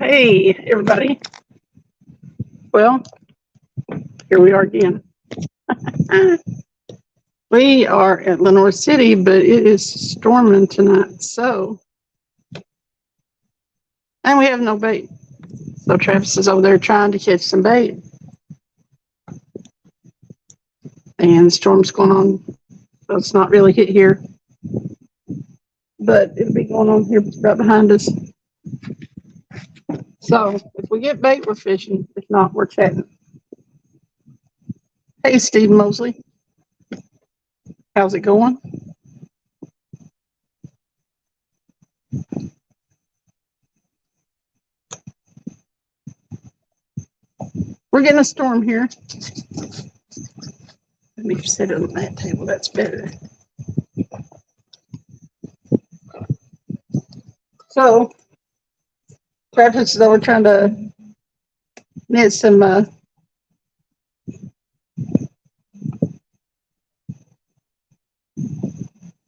Hey, everybody. Well, here we are again. We are at Lenoir City, but it is storming tonight. And we have no bait. So Travis is over there trying to catch some bait. And the storm's going on. So it's not really hit here. But it'll be going on here right behind us. So if we get bait, we're fishing. If not, we're chatting. Hey, Steve Mosley. How's it going? We're getting a storm here. Let me sit on that table. That's better. So, Travis is over trying to net some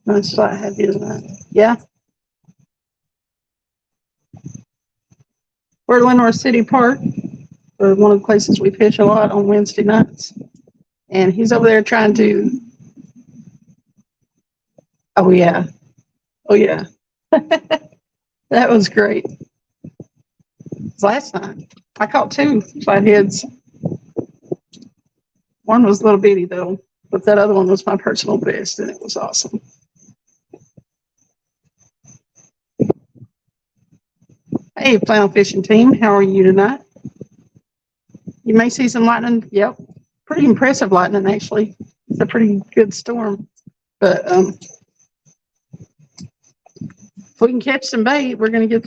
that's what I had his yeah. We're at Lenoir City Park, or one of the places we fish a lot on Wednesday nights. And he's over there trying to, oh yeah, that was great. Last night, I caught 2 flatheads. One was a little bitty though, but that other one was my personal best, and it was awesome. Hey, Flannel Fishing Team, how are you tonight? You may see some lightning. Yep, pretty impressive lightning actually. It's a pretty good storm, but if we can catch some bait, we're going to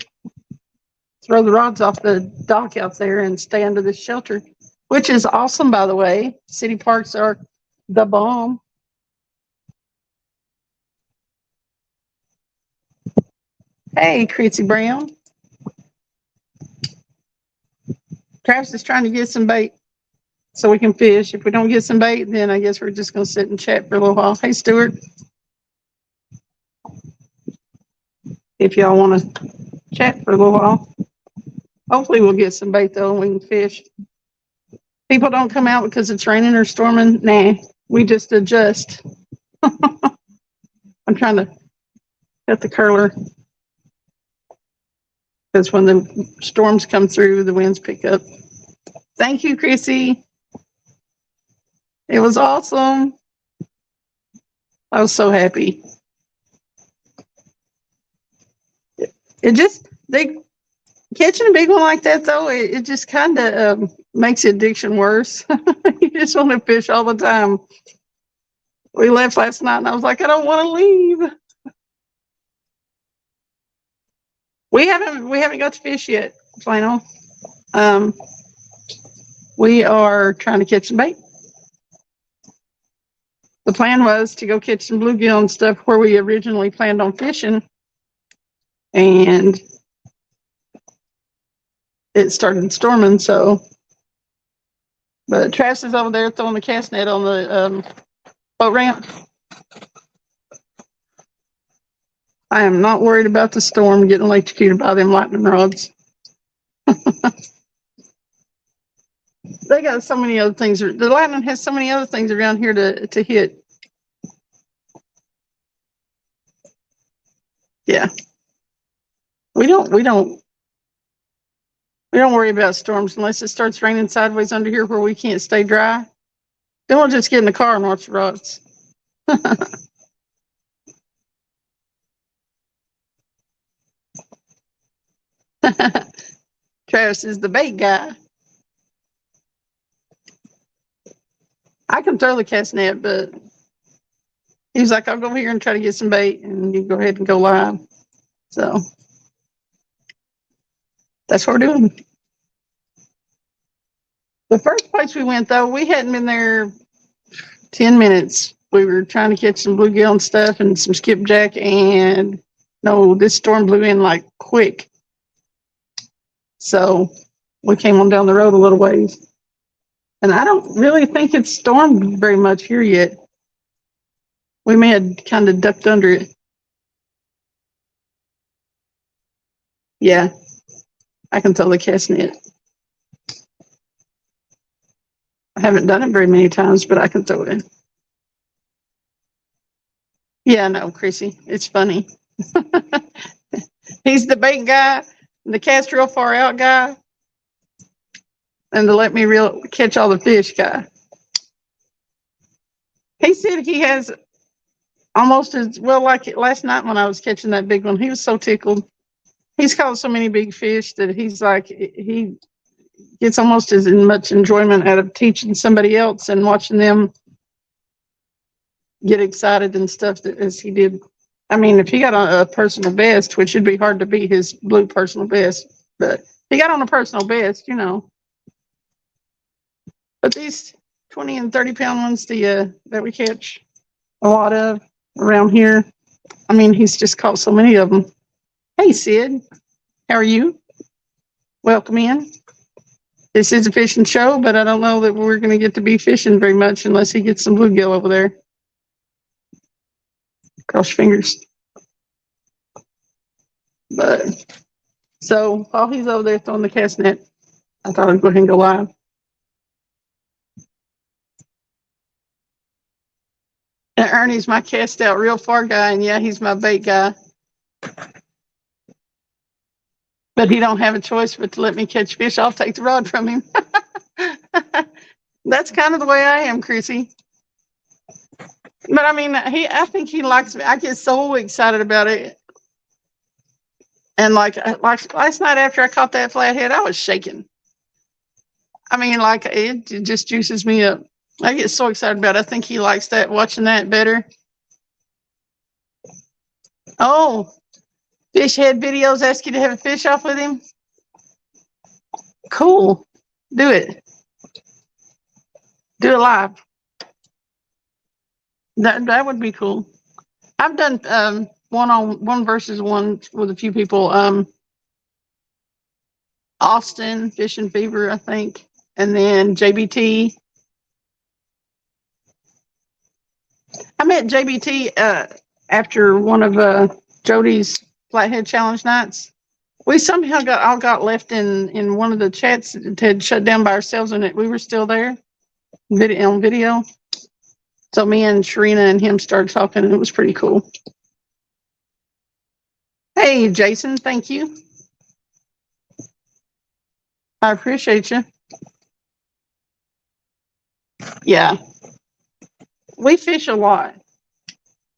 throw the rods off the dock out there and stay under this shelter, which is awesome, by the way. City parks are the bomb. Hey, Creasy Brown. Travis is trying to get some bait so we can fish. If we don't get some bait, then I guess we're just going to sit and chat for a little while. Hey, Stuart. If y'all want to chat for a little while. Hopefully we'll get some bait, though, and we can fish. People don't come out because it's raining or storming. Nah, we just adjust. I'm trying to cut the curler because when the storms come through, the winds pick up. Thank you, Chrissy. It was awesome. I was so happy. Catching a big one like that, though, it just kind of makes the addiction worse. You just want to fish all the time. We left last night, and I was like, I don't want to leave. We haven't got to fish yet, Flannel. We are trying to catch some bait. The plan was to go catch some bluegill and stuff where we originally planned on fishing, and it started storming. But Travis is over there throwing the cast net on the boat ramp. I am not worried about the storm getting electrocuted by them lightning rods. They got so many other things. The lightning has so many other things around here to hit. Yeah. We don't worry about storms unless it starts raining sideways under here where we can't stay dry. Then we'll just get in the car and watch the rods. Travis is the bait guy. I can throw the cast net, but he was like, I'll go over here and try to get some bait, and you go ahead and go live. So that's what we're doing. The first place we went, though, we hadn't been there 10 minutes. We were trying to catch some bluegill and stuff and some skipjack, and no, this storm blew in like quick. So we came on down the road a little ways. And I don't really think it's stormed very much here yet. We may have kind of ducked under it. Yeah. I can throw the cast net. I haven't done it very many times, but I can throw it. Yeah, no, Chrissy, it's funny. He's the bait guy, the cast real far out guy, and the let me catch all the fish guy. He said he has almost as well, like last night when I was catching that big one. He was so tickled. He's caught so many big fish that he's like, he gets almost as much enjoyment out of teaching somebody else and watching them get excited and stuff as he did. I mean, if he got on a personal best, which would be hard to beat his blue personal best, but he got on a personal best, you know. But these 20 and 30 pound ones that we catch a lot of around here, I mean, he's just caught so many of them. Hey, Sid, how are you? Welcome in. This is a fishing show, but I don't know that we're going to get to be fishing very much unless he gets some bluegill over there. Cross your fingers. But so while he's over there throwing the cast net, I thought I'd go ahead and go live. And Ernie's my cast out real far guy, and yeah, he's my bait guy. But he don't have a choice but to let me catch fish. I'll take the rod from him. That's kind of the way I am, Chrissy. But I mean, I think he likes me. I get so excited about it. And like last night after I caught that flathead, I was shaking. I mean, like it just juices me up. I get so excited about it. I think he likes that, watching that better. Oh, Fish Head Videos ask you to have a fish off with him. Cool. Do it. Do it live. That would be cool. I've done one versus one with a few people. Austin Fishing Fever, I think, and then JBT. I met JBT after one of Jody's Flathead Challenge nights. We somehow got left in one of the chats that had shut down by ourselves, and we were still there on video. So me and Sharina and him started talking, and it was pretty cool. Hey, Jason, thank you. I appreciate you. Yeah. We fish a lot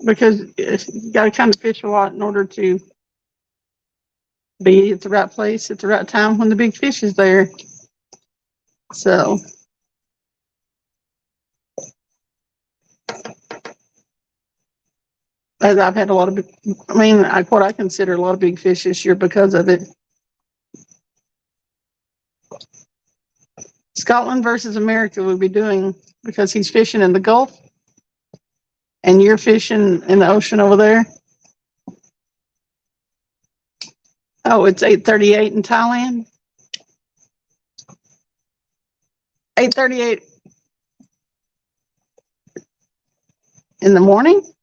because you got to kind of fish a lot in order to be at the right place at the right time when the big fish is there. So as I've had a lot of, what I consider a lot of big fish this year because of it. Scotland versus America we'll be doing because he's fishing in the Gulf and you're fishing in the ocean over there. Oh, it's 8:38 in Thailand. 8:38 in the morning.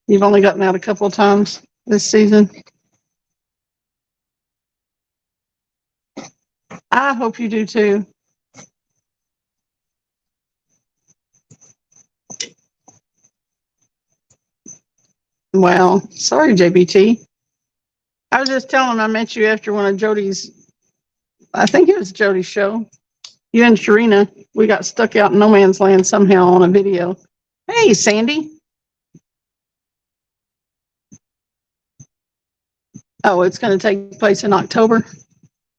You've only gotten out a couple of times this season. I hope you do too. Well, sorry, JBT. I was just telling him I met you after one of Jody's, I think it was Jody's show. You and Sharina, we got stuck out in no man's land somehow on a video. Hey, Sandy. Oh, it's going to take place in October.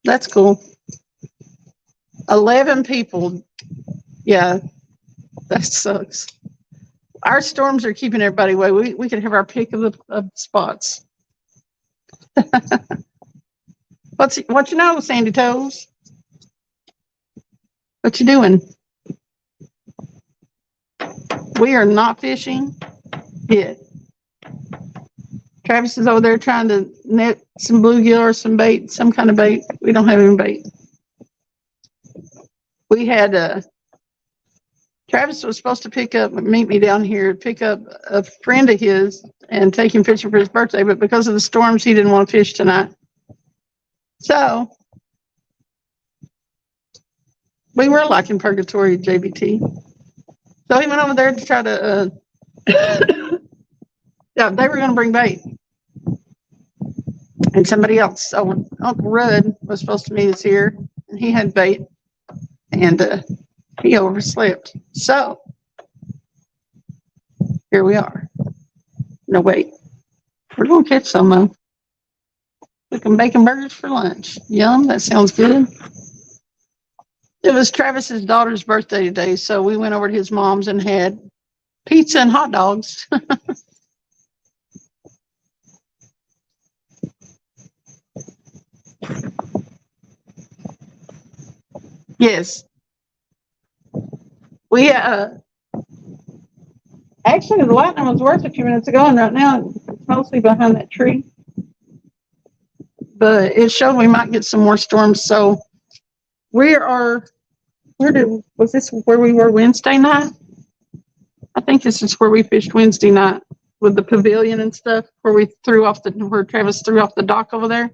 That's cool. 11 people. Yeah, that sucks. Our storms are keeping everybody away. We could have our pick of the spots. What you know, Sandy Toes? What you doing? We are not fishing yet. Travis is over there trying to net some bluegill or some bait, some kind of bait. We don't have any bait. We had Travis was supposed to meet me down here, pick up a friend of his and take him fishing for his birthday, but because of the storms, he didn't want to fish tonight. So we were like in purgatory, JBT. So he went over there to try to, yeah, they were going to bring bait. And somebody else, so Uncle Rudd was supposed to meet us here, and he had bait, and he overslept. So here we are. No, wait. We're going to catch some, though. Cooking bacon burgers for lunch. Yum, that sounds good. It was Travis's daughter's birthday today, so we went over to his mom's and had pizza and hot dogs. Yes. We, actually, the lightning was worse a few minutes ago, and right now it's mostly behind that tree. But it showed we might get some more storms, so was this where we were Wednesday night? I think this is where we fished Wednesday night with the pavilion and stuff, where Travis threw off the dock over there.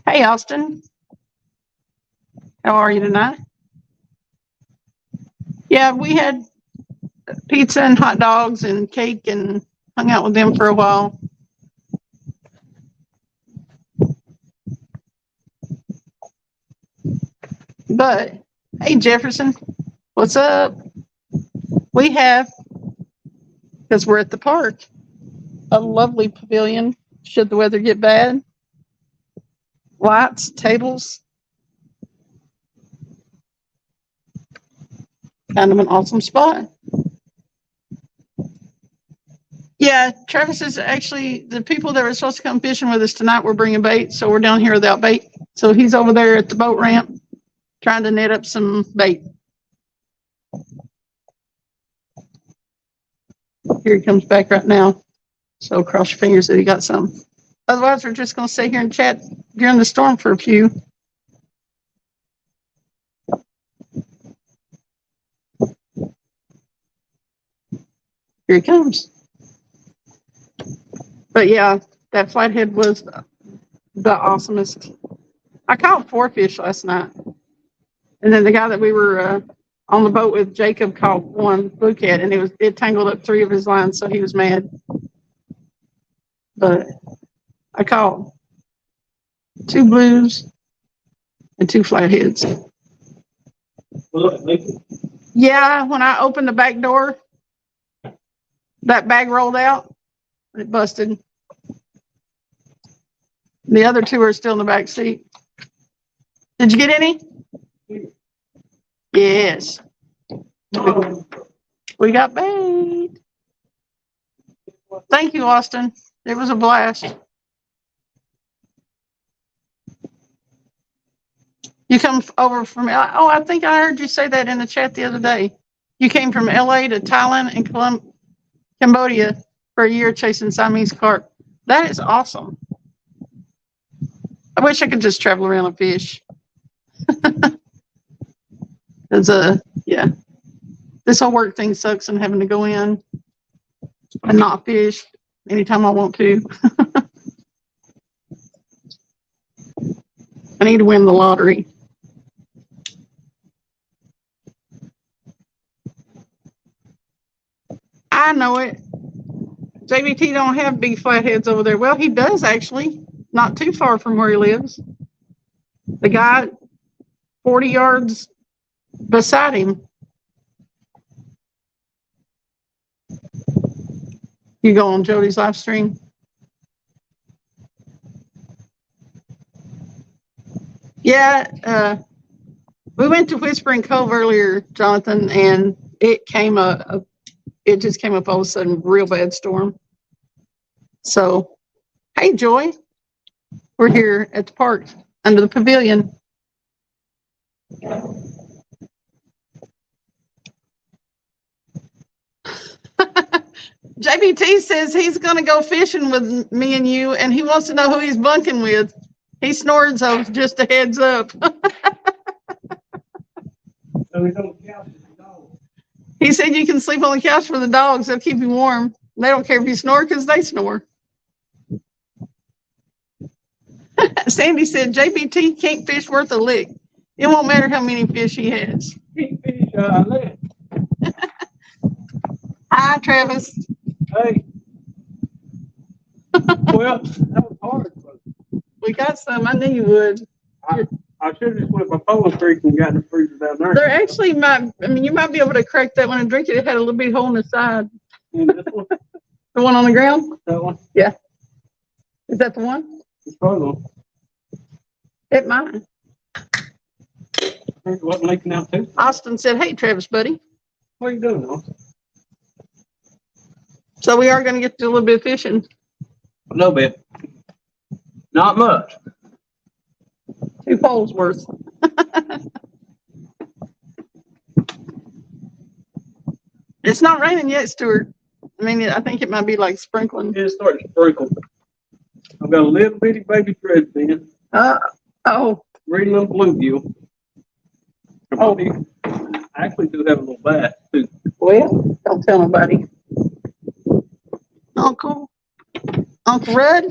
Hey, Austin. How are you tonight? Yeah, we had pizza and hot dogs and cake and hung out with them for a while. But, hey, Jefferson, what's up? We have, because we're at the park, a lovely pavilion, should the weather get bad. Lights, tables. Kind of an awesome spot. Yeah, Travis is actually, the people that were supposed to come fishing with us tonight were bringing bait, so we're down here without bait. So he's over there at the boat ramp trying to net up some bait. Here he comes back right now. So cross your fingers that he got some. Otherwise, we're just going to stay here and chat during the storm for a few. Here he comes. But yeah, that flathead was the awesomest. I caught 4 fish last night. And then the guy that we were on the boat with, Jacob, caught 1 bluecat, and it tangled up 3 of his lines, so he was mad. But I caught 2 blues and 2 flatheads. Yeah, when I opened the back door, that bag rolled out. It busted. The other 2 are still in the back seat. Did you get any? Yes. We got bait. Thank you, Austin. It was a blast. You come over from, I think I heard you say that in the chat the other day. You came from LA to Thailand and Cambodia for a year chasing Siamese carp. That is awesome. I wish I could just travel around and fish. Yeah, this whole work thing sucks, and having to go in and not fish anytime I want to. I need to win the lottery. I know it. JBT don't have big flatheads over there. Well, he does actually, not too far from where he lives. The guy 40 yards beside him. You go on Jody's live stream? Yeah, we went to Whispering Cove earlier, Jonathan, and it just came up all of a sudden, real bad storm. So, hey, Joy, we're here at the park under the pavilion. JBT says he's going to go fishing with me and you, and he wants to know who he's bunking with. He snored, so just a heads up. So we don't count the dog. He said you can sleep on the couch for the dogs. They'll keep you warm. They don't care if you snore because they snore. Sandy said JBT can't fish worth a lick. It won't matter how many fish he has. Keep fish, let. Hi, Travis. Hey. Well, that was hard. But We got some. I knew you would. I should have just went by Polo Creek and got the freezer down there. There actually might, I mean, you might be able to crack that one and drink it. It had a little bitty hole in the side. And this one, The one on the ground? that one, Is that the one? it's probably It might. it wasn't leaking out too. Austin said, hey, Travis, buddy. What are you doing, Austin? So we are going to get to a little bit of fishing. A little bit. Not much. 2 poles worth. It's not raining yet, Stuart. I mean, I think it might be like sprinkling. It started to sprinkle. I've got a little bitty baby thread fin, Oh, green little bluegill. Oh. I actually do have a little bass too. well, don't tell nobody. Uncle Rudd?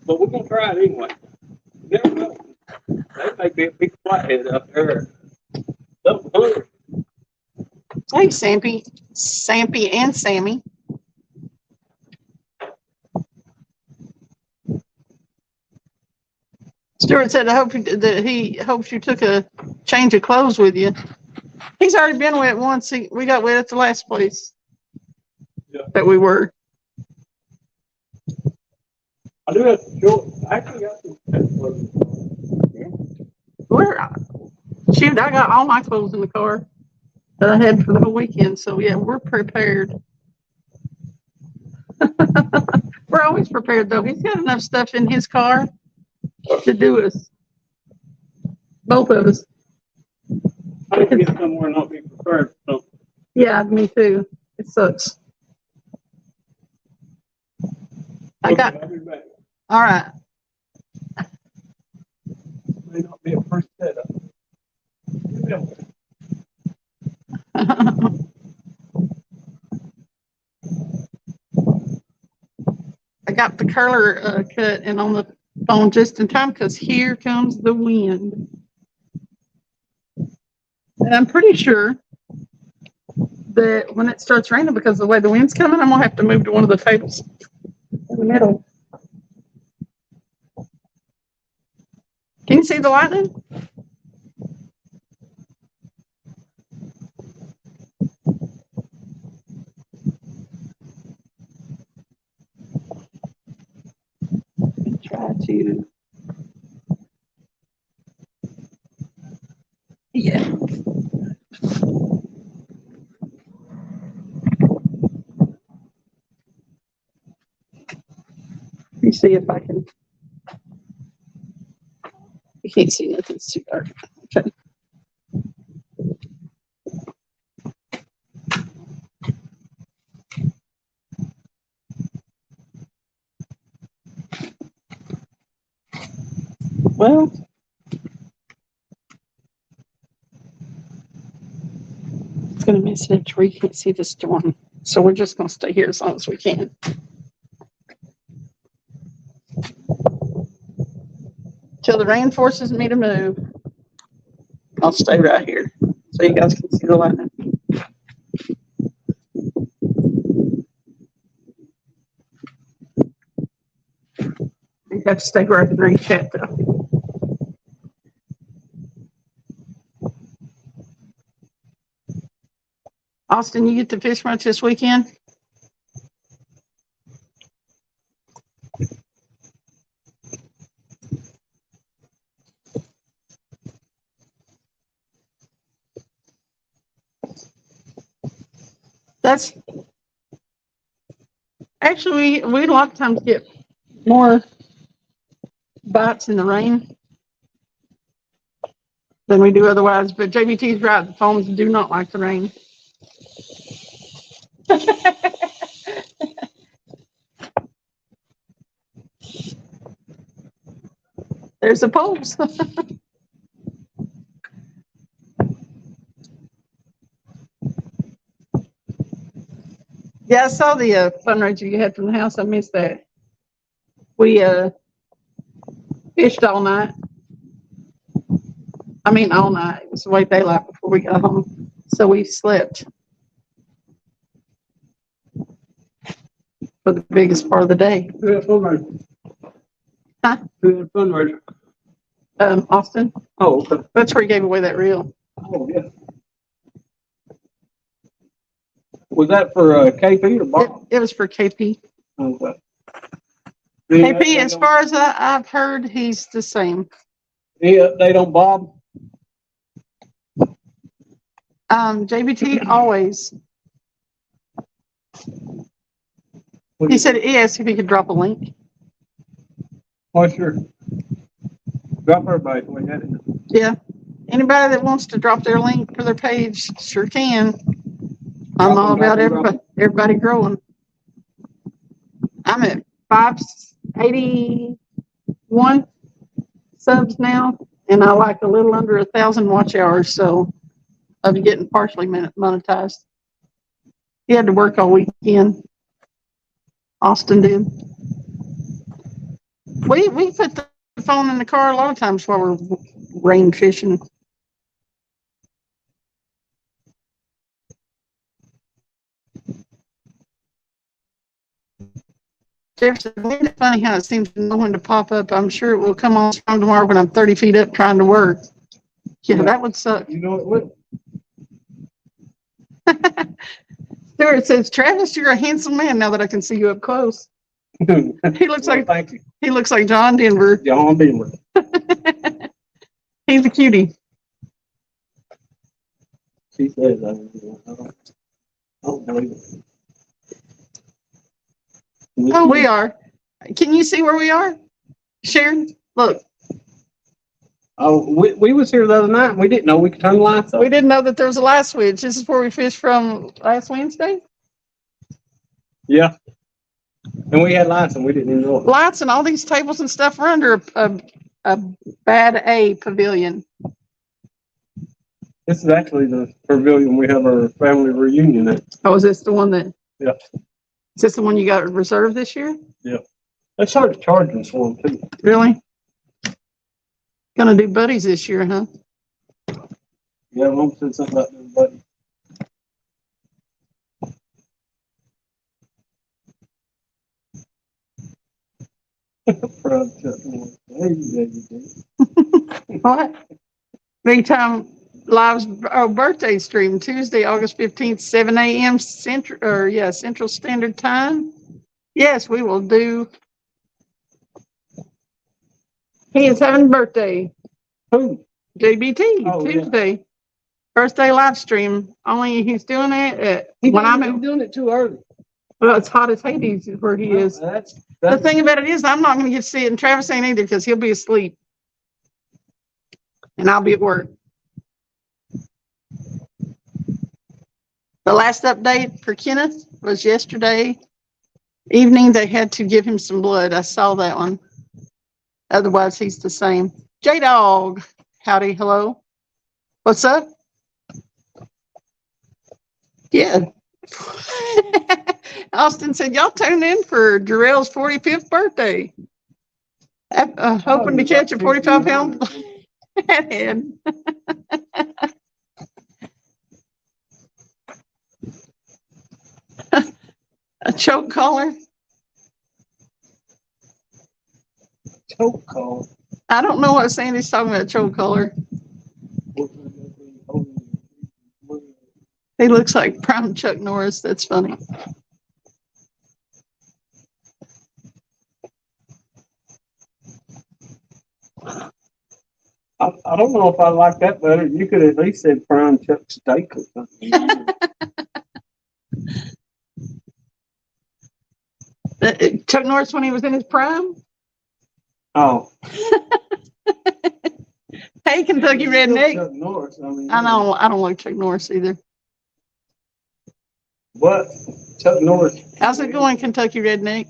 But we're gonna try it anyway. Never know. They may be a big flathead up there. Something hungry. Hey, Sampy and Sammy. Stuart said, that he hopes you took a change of clothes with you. He's already been wet once. We got wet at the last place that we were. I do have some shorts. I actually got some pants clothes. Shoot, I got all my clothes in the car that I had for the whole weekend. So yeah, we're prepared. We're always prepared though. He's got enough stuff in his car to do us. Both of us. I can get somewhere and not be prepared for something. Yeah, me too. It sucks. I got, I'll be back. all right. May not be a first setup. I got the curler cut and on the phone just in time because here comes the wind. And I'm pretty sure that when it starts raining, because of the way the wind's coming, I'm gonna have to move to one of the tables in the middle. Can you see the lightning? Try to. Yeah. Let me see if I can. You can't see nothing. It's too dark. Okay. Well, it's going to miss it where you can't see the storm. So we're just going to stay here as long as we can. Till the rain forces me to move, I'll stay right here so you guys can see the lightning. You have to stay where I can read chat though. Austin, you get to fish much this weekend? That's actually, we a lot of times get more bites in the rain than we do otherwise. But JBT's right, the phones do not like the rain. There's the polls. Yeah, I saw the fundraiser you had from the house. I missed that. We fished all night. I mean, all night. It was way daylight before we got home. So we slept for the biggest part of the day. Who had fundraiser? Huh? Who had fundraiser? Austin. Oh, okay. That's where he gave away that reel. Oh, yeah. Was that for KP or Bob? It was for KP. Okay. KP, as far as I've heard, he's the same. Any update on Bob? JBT always. He said he asked if he could drop a link. Oh, sure. Drop everybody. We had it. Yeah. Anybody that wants to drop their link for their page sure can. I'm all about everybody growing. I'm at 581 subs now, and I like a little under 1,000 watch hours, so I'll be getting partially monetized. He had to work all weekend. Austin did. We put the phone in the car a lot of times while we're rain fishing. Jefferson, isn't it funny how it seems to know when to pop up? I'm sure it will come on strong tomorrow when I'm 30 feet up trying to work. Yeah, that would suck. You know it would. Stuart says, Travis, you're a handsome man now that I can see you up close. He looks like Thank you. he looks like John Denver. John Denver. He's a cutie. She says I don't believe it. Oh, we are. Can you see where we are? Sharon, look. Oh, we was here the other night and we didn't know we could turn the lights We on. didn't know that there was a light switch. This is where we fished from last Wednesday. Yeah. And we had lights and we didn't even know it. Lights and all these tables and stuff are under a bad A pavilion. This is actually the pavilion we have our family reunion at. Oh, is this the one that? Yeah. Is this the one you got reserved this year? They started charging for them too. Really? Gonna do buddies this year, huh? Yeah, Mom said something about them, but What? Big Time Live's birthday stream Tuesday, August 15th, 7 a.m. Central Standard Time. Yes, we will do. He is having a birthday. Who? JBT Oh, yeah. Tuesday. Birthday live stream. Only he's doing it when I'm doing it too early. well, it's hot as Hades is where he is. The thing about it is I'm not gonna get to see it, and Travis ain't either because he'll be asleep. And I'll be at work. The last update for Kenneth was yesterday evening. They had to give him some blood. I saw that one. Otherwise, he's the same. J-Dog. Howdy. Hello. What's up? Yeah. Austin said, y'all tune in for Jarrell's 45th birthday. Hoping to catch a 45-pound head. A choke collar. Choke call. I don't know what Sandy's talking about, choke collar. He looks like prime Chuck Norris. That's funny. I don't know if I like that better. You could at least say prime Chuck steak or something. Chuck Norris when he was in his prime. Oh. Hey, Kentucky Redneck. Chuck Norris, I don't like Chuck Norris either. What? Chuck Norris. How's it going, Kentucky Redneck?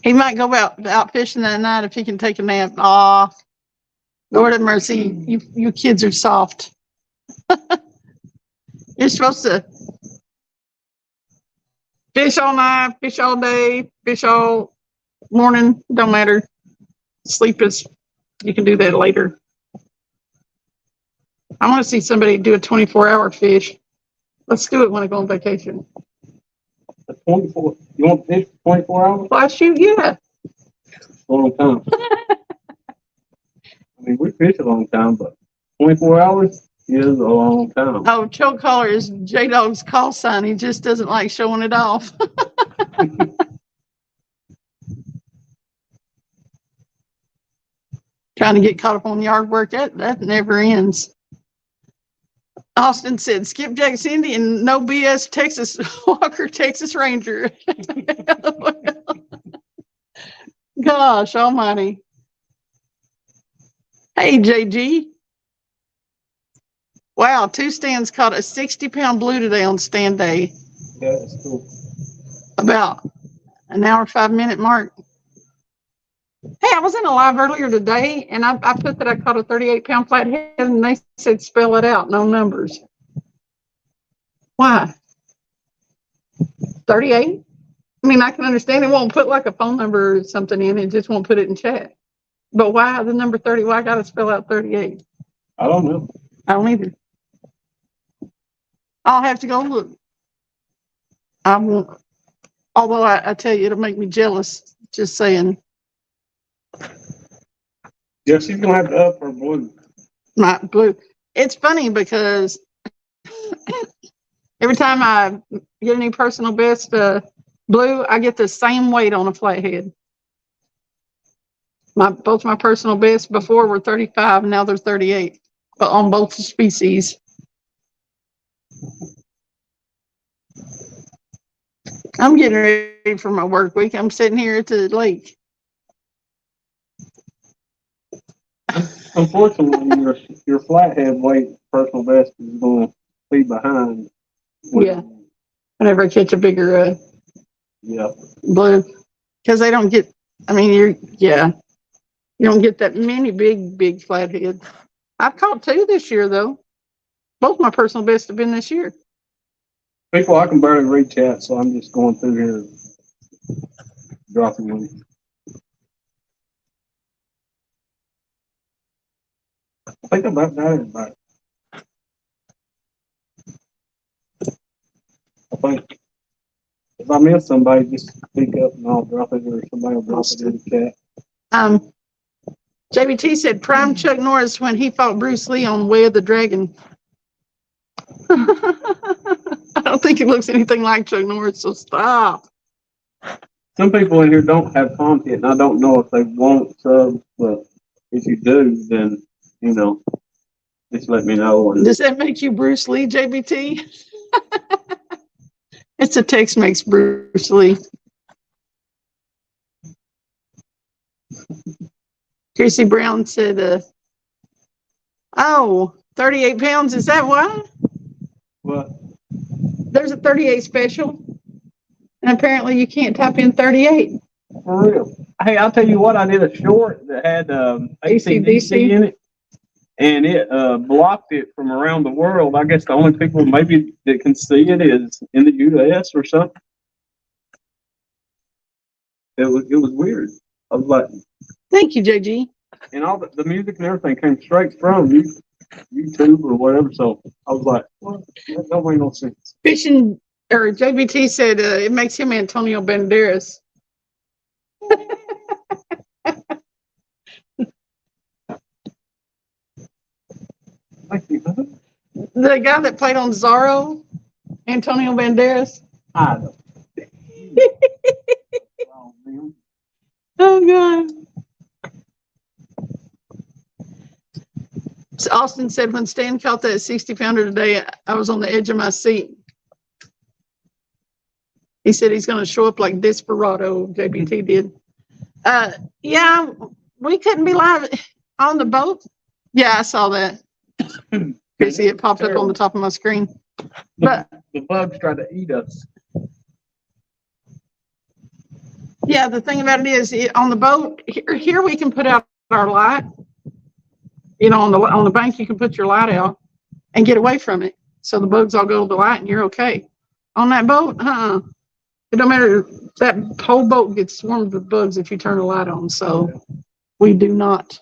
He might go out fishing that night if he can take a nap. Aw, Lord have mercy. You kids are soft. You're supposed to fish all night, fish all day, fish all morning. Don't matter. Sleep is, you can do that later. I want to see somebody do a 24-hour fish. Let's do it when I go on vacation. 24. You want to fish for 24 hours? Well, I shoot, yeah. A long time. I mean, we fish a long time, but 24 hours is a long time. Oh, choke collar is J-Dog's call sign. He just doesn't like showing it off. Trying to get caught up on yard work, that never ends. Austin said, Skipjack Cindy and no BS Texas Walker, Texas Ranger. Gosh almighty. Hey, JG. Wow, 2 stands caught a 60-pound blue today on stand day. Yeah, that's cool. About an hour, 5-minute mark. Hey, I was in a live earlier today, and I put that I caught a 38-pound flathead, and they said spell it out, no numbers. Why? 38? I mean, I can understand it won't put like a phone number or something in, it just won't put it in chat. But why the number 30? Why I got to spell out 38? I don't know. I don't either. I'll have to go look. I won't. Although I tell you, it'll make me jealous. Just saying. Yeah, she's gonna have to up her blue. My blue. It's funny because every time I get any personal best blue, I get the same weight on a flathead. Both my personal best before were 35, and now they're 38, but on both species. I'm getting ready for my work week. I'm sitting here at the lake. Unfortunately, your flathead weight personal best is going to be behind. Yeah. Whenever I catch a bigger Yeah. blue, because they don't get. I mean, you don't get that many big flathead. I've caught 2 this year though. Both my personal best have been this year. People, I can barely read chat, so I'm just going through here dropping one. I think about that. I think if I miss somebody, just speak up and I'll drop it, or somebody will drop it in the chat. JBT said prime Chuck Norris when he fought Bruce Lee on Way of the Dragon. I don't think he looks anything like Chuck Norris, so stop. Some people in here don't have content, and I don't know if they want subs, but if you do, then, just let me know. Does that make you Bruce Lee, JBT? It's a Tex-Mex Bruce Lee. Chrissy Brown said, 38 pounds, is that why? What? There's a 38 special, and apparently you can't type in 38. For real. Hey, I'll tell you what, I did a short that had AC/DC in it, and it blocked it from around the world. I guess the only people maybe that can see it is in the U.S. or something. It was weird. I was like, thank you, JG. And all the music and everything came straight from YouTube or whatever. So I was like, well, that don't make no sense. Fishing, or JBT said it makes him Antonio Banderas. The guy that played on Zorro, Antonio Banderas. I know. Oh, God. So Austin said, when Stan caught that 60-pounder today, I was on the edge of my seat. He said he's going to show up like Desperado, JBT did. Yeah, we couldn't be live on the boat. Yeah, I saw that. You see it popped up on the top of my screen. But the bugs tried to eat us. Yeah, the thing about it is on the boat here we can put out our light. You know, on the bank you can put your light out and get away from it. So the bugs all go to the light and you're okay. On that boat, it don't matter. That whole boat gets swarmed with bugs if you turn the light on. So we do not.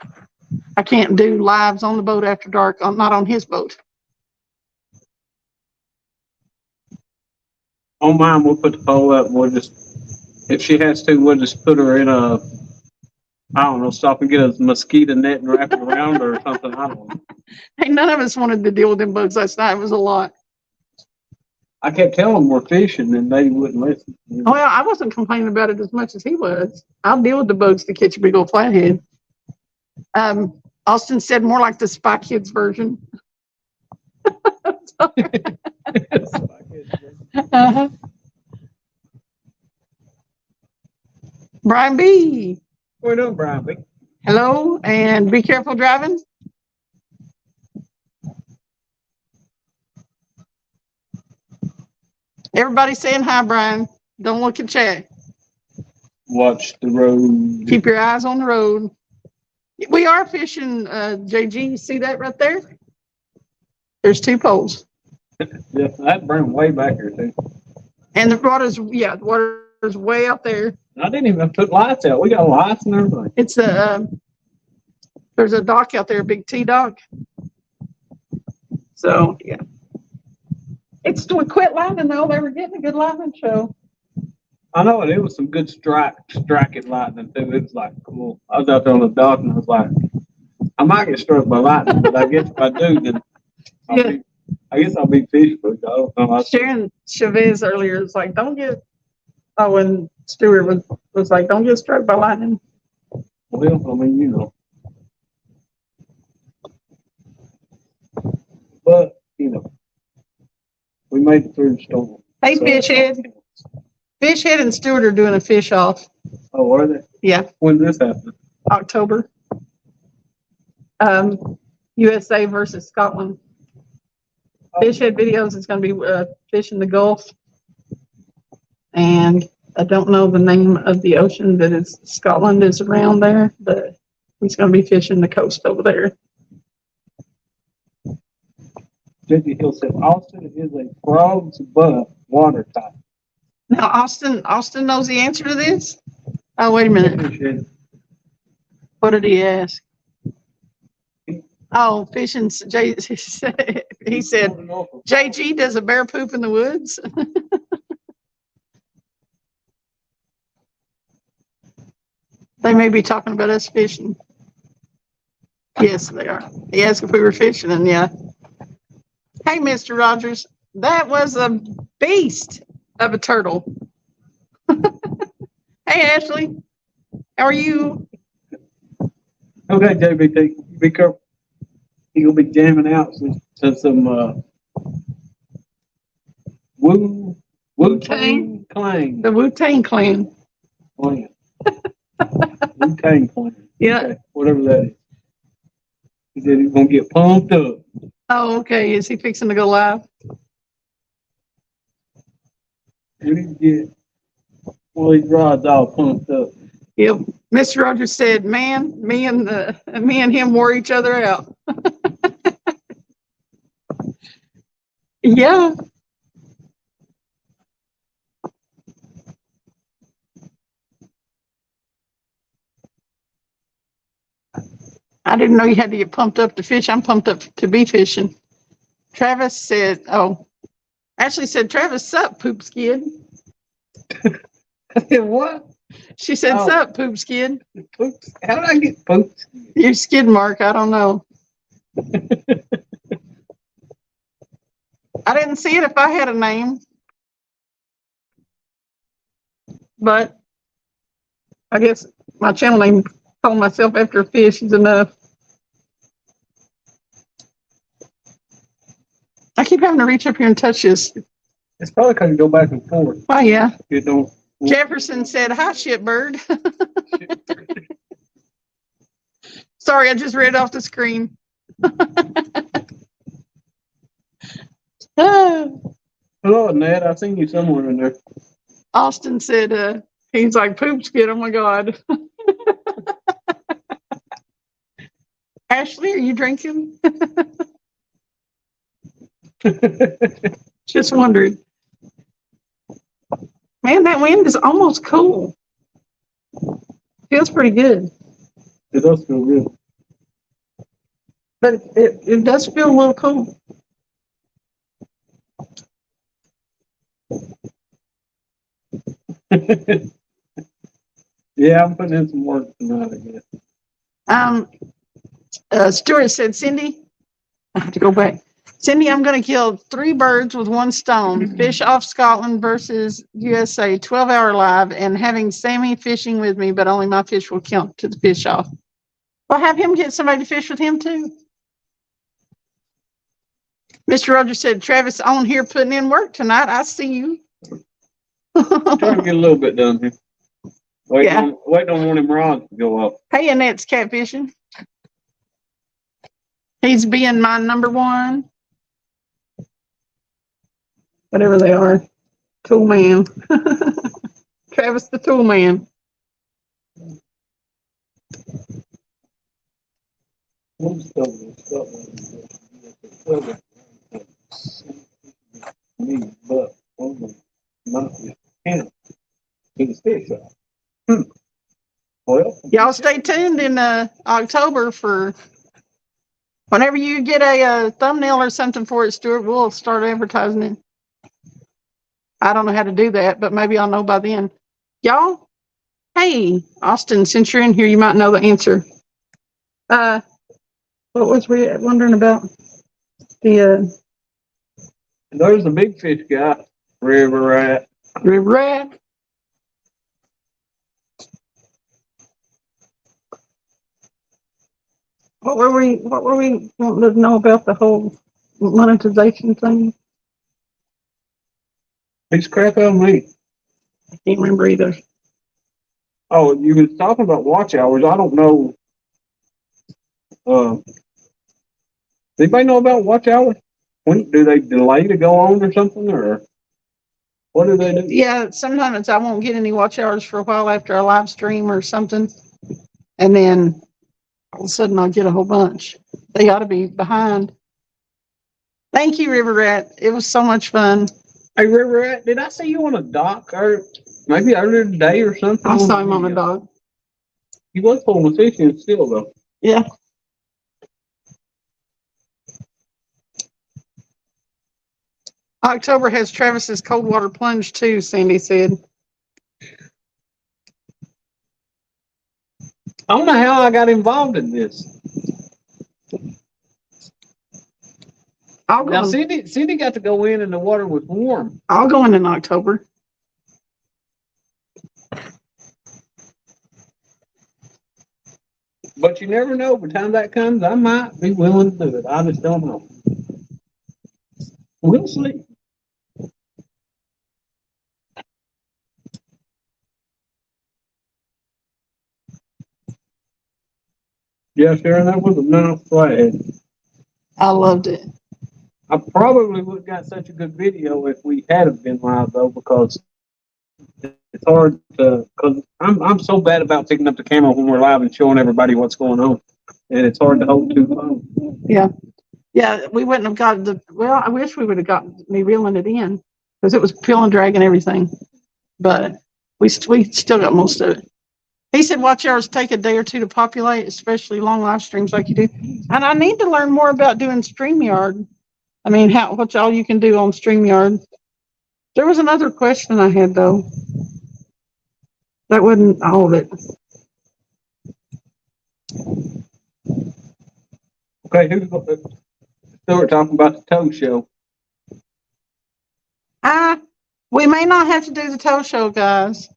I can't do lives on the boat after dark. Not on his boat. On mine, we'll put the pole up. We'll just, if she has to, we'll just put her in a, I don't know, stop and get a mosquito net and wrap it around her or something. I don't know. Hey, none of us wanted to deal with them bugs last night. It was a lot. I kept telling them we're fishing and they wouldn't listen. Well, I wasn't complaining about it as much as he was. I'll deal with the bugs to catch a big old flathead. Austin said more like the Spy Kids version. Uh-huh. Brian B. What doing, Brian B? Hello, and be careful driving. Everybody saying hi, Brian. Don't look at chat. Watch the road. Keep your eyes on the road. We are fishing, JG. You see that right there? There's 2 poles. Yeah, I'd bring them way back here too. And the water's way out there. I didn't even put lights out. We got lights and everything. It's there's a dock out there, a big T dock. So yeah. It's still quit lightning though. They were getting a good lightning show. I know it was some good striking lightning too. It was like cool. I was out there on the dock and I was like, I might get struck by lightning, but I guess if I do, then I guess I'll be fish food. I don't know. Sharon Chavez earlier was like, don't get. Oh, and Stuart was like, don't get struck by lightning. Well, I mean, you know. But, you know, we made it through the storm. Hey, so Fishhead. Fishhead and Stuart are doing a fish off. Oh, are they? Yeah. When did this happen? October. USA versus Scotland. Fishhead videos is going to be fish in the Gulf. And I don't know the name of the ocean that is Scotland is around there, but he's going to be fishing the coast over there. J.G. Hill said Austin is a frog's butt water type. Now, Austin knows the answer to this? Oh, wait a minute. What did he ask? Oh, fishing. He said, JG, does a bear poop in the woods? They may be talking about us fishing. Yes, they are. He asked if we were fishing, and yeah. Hey, Mr. Rogers, that was a beast of a turtle. Hey, Ashley, how are you? Okay, JBT, be careful. He'll be jamming out to some Wu-Tang Clan. The Wu-Tang Clan. Wu-Tang Clan. Yeah. Okay, whatever that is. He said he's going to get pumped up. Oh, okay. Is he fixing to go live? We need to get one of these rods all pumped up. Yep. Mr. Rogers said, man, me and him wore each other out. Yeah. I didn't know you had to get pumped up to fish. I'm pumped up to be fishing. Travis said, Ashley said, Travis, sup, poop skid. What? She said, sup, poop skid. Poops? How did I get poops? Your skid mark, I don't know. I didn't see it if I had a name. But I guess my channel name, calling myself after a fish, is enough. I keep having to reach up here and touch this. It's probably because you go back and forth. Oh, yeah. You don't. Jefferson said, hi, shitbird. Sorry, I just read off the screen. Hello, Ned. I've seen you somewhere in there. Austin said He's like, poop's good. Oh my God. Ashley, are you drinking? Just wondered. Man, that wind is almost cool. Feels pretty good. It does feel good. But it does feel a little cool. Yeah, I'm putting in some work tonight, I guess. Stuart said, Cindy, I have to go back. Cindy, I'm going to kill 3 birds with 1 stone. Fish off Scotland versus USA, 12-hour live, and having Sammy fishing with me, but only my fish will count to the fish off. Well, have him get somebody to fish with him too. Mr. Rogers said, Travis on here putting in work tonight. I see you. Trying to get a little bit done here. Waiting on one of them rods to go up. Hey, Annette's catfishing. He's being my number 1. Whatever they are. Tool man. Travis the tool man. Well, Y'all stay tuned in October for whenever you get a thumbnail or something for it, Stuart, we'll start advertising it. I don't know how to do that, but maybe I'll know by then. Y'all, hey, Austin, since you're in here, you might know the answer. What was we wondering about? The there's a big fish guy, river rat. river rat. What were we wanting to know about the whole monetization thing? He's crap out of me. I can't remember either. Oh, you was talking about watch hours. I don't know. Does anybody know about watch hours? When do they delay to go on or something, or what do they do? Yeah, sometimes I won't get any watch hours for a while after a live stream or something, and then all of a sudden I'll get a whole bunch. They ought to be behind. Thank you, River Rat. It was so much fun. Hey, River Rat, did I see you on a dock or maybe earlier today or something? I saw him on the dog. He was pulling fishing still though. Yeah. October has Travis's cold water plunge too, Sandy said. I don't know how I got involved in this. Now, Cindy got to go in and the water was warm. I'll go in October. But you never know. By the time that comes, I might be willing to do it. I just don't know. We'll see. Yeah, Sharon, that was a nice flag. I loved it. I probably would have got such a good video if we had been live though, because it's hard to. Because I'm so bad about picking up the camera when we're live and showing everybody what's going on, and it's hard to hold 2 phones. Yeah. Yeah, we wouldn't have got the. Well, I wish we would have got me reeling it in because it was peel drag and everything, but we still got most of it. He said watch hours take a day or 2 to populate, especially long live streams like you do. And I need to learn more about doing StreamYard. I mean, what all you can do on StreamYard. There was another question I had though. That wasn't all of it. Okay, Stuart talking about the tow show. We may not have to do the tow show, guys.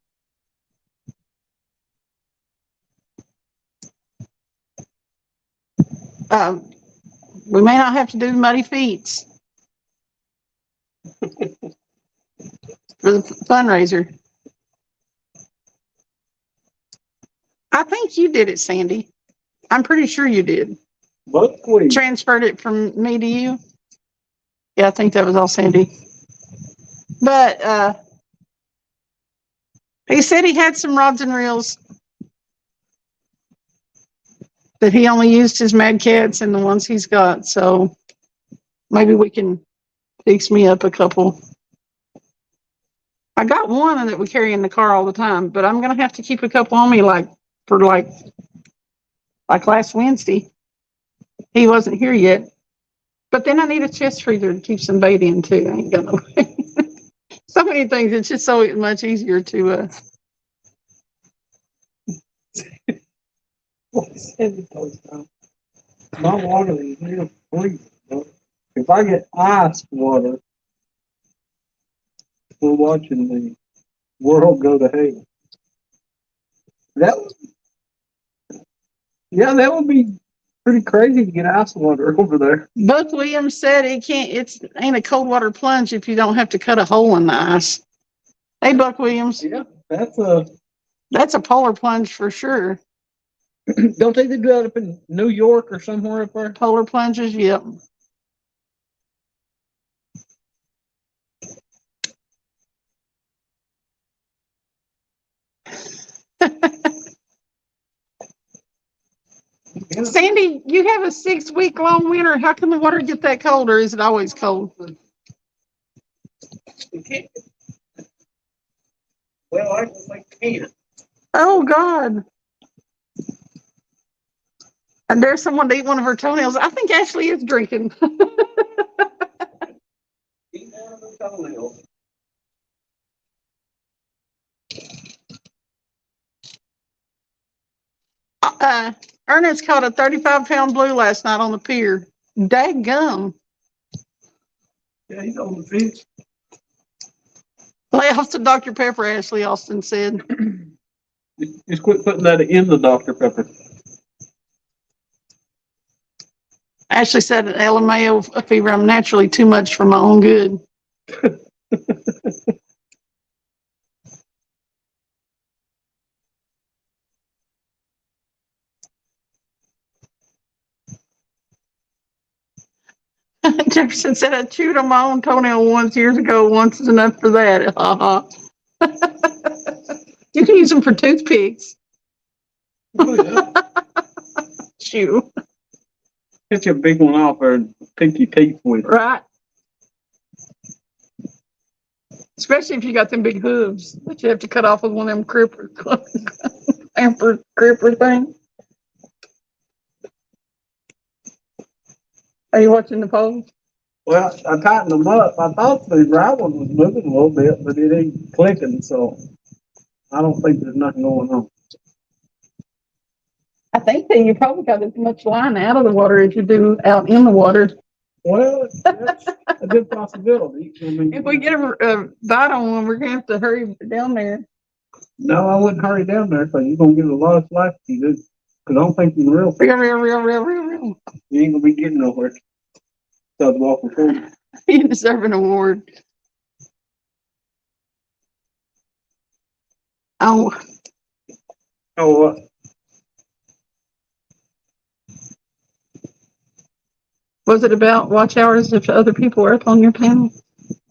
We may not have to do Muddy Feets for the fundraiser. I think you did it, Sandy. I'm pretty sure you did. But we Transferred it from me to you. Yeah, I think that was all Sandy. But He said he had some rods and reels that he only used his Mad Cats and the ones he's got. So maybe we can fix me up a couple. I got one that we carry in the car all the time, but I'm gonna have to keep a couple on me, like last Wednesday. He wasn't here yet, but then I need a chest freezer to keep some bait in too. I ain't got no. So many things. It's just so much easier to. My water is real freezing. If I get ice water, we're watching the world go to hell. That would, yeah, that would be pretty crazy to get ice water over there. Buck Williams said it can't. It's ain't a cold water plunge if you don't have to cut a hole in the ice. Hey, Buck Williams. Yeah, That's a polar plunge for sure. don't they do that up in New York or somewhere up there? Polar plunges, yep. Sandy, you have a 6-week long winter. How can the water get that cold, or is it always cold? Well, I think can. Oh God! And there's someone to eat one of her toenails. I think Ashley is drinking. Eat one of the toenails. Ernest caught a 35-pound blue last night on the pier. Daggum. Yeah, he's on the fish. Lay off the Dr. Pepper, Ashley Austin said. Just quit putting that in the Dr. Pepper. Ashley said at LMAO fever, I'm naturally too much for my own good. Jefferson said I chewed on my own toenail once years ago. Once is enough for that. You can use them for toothpicks. Oh, yeah. Chew. Get your big one off or pick your teeth with. Right. Especially if you got them big hooves that you have to cut off with one of them cripper things. Are you watching the polls? Well, I tightened them up. I thought the right one was moving a little bit, but it ain't clicking, so I don't think there's nothing going on. I think that you probably got as much line out of the water as you do out in the water. Well, that's a good possibility. I mean, If we get a bite on one, we're going to have to hurry down there. no, I wouldn't hurry down there because you're going to get a lot of slack if you do. Because I don't think you're real. Real. You ain't going to be getting nowhere. Stop walking forward. You deserve an award. Oh, Oh, was it about watch hours if other people were up on your panel?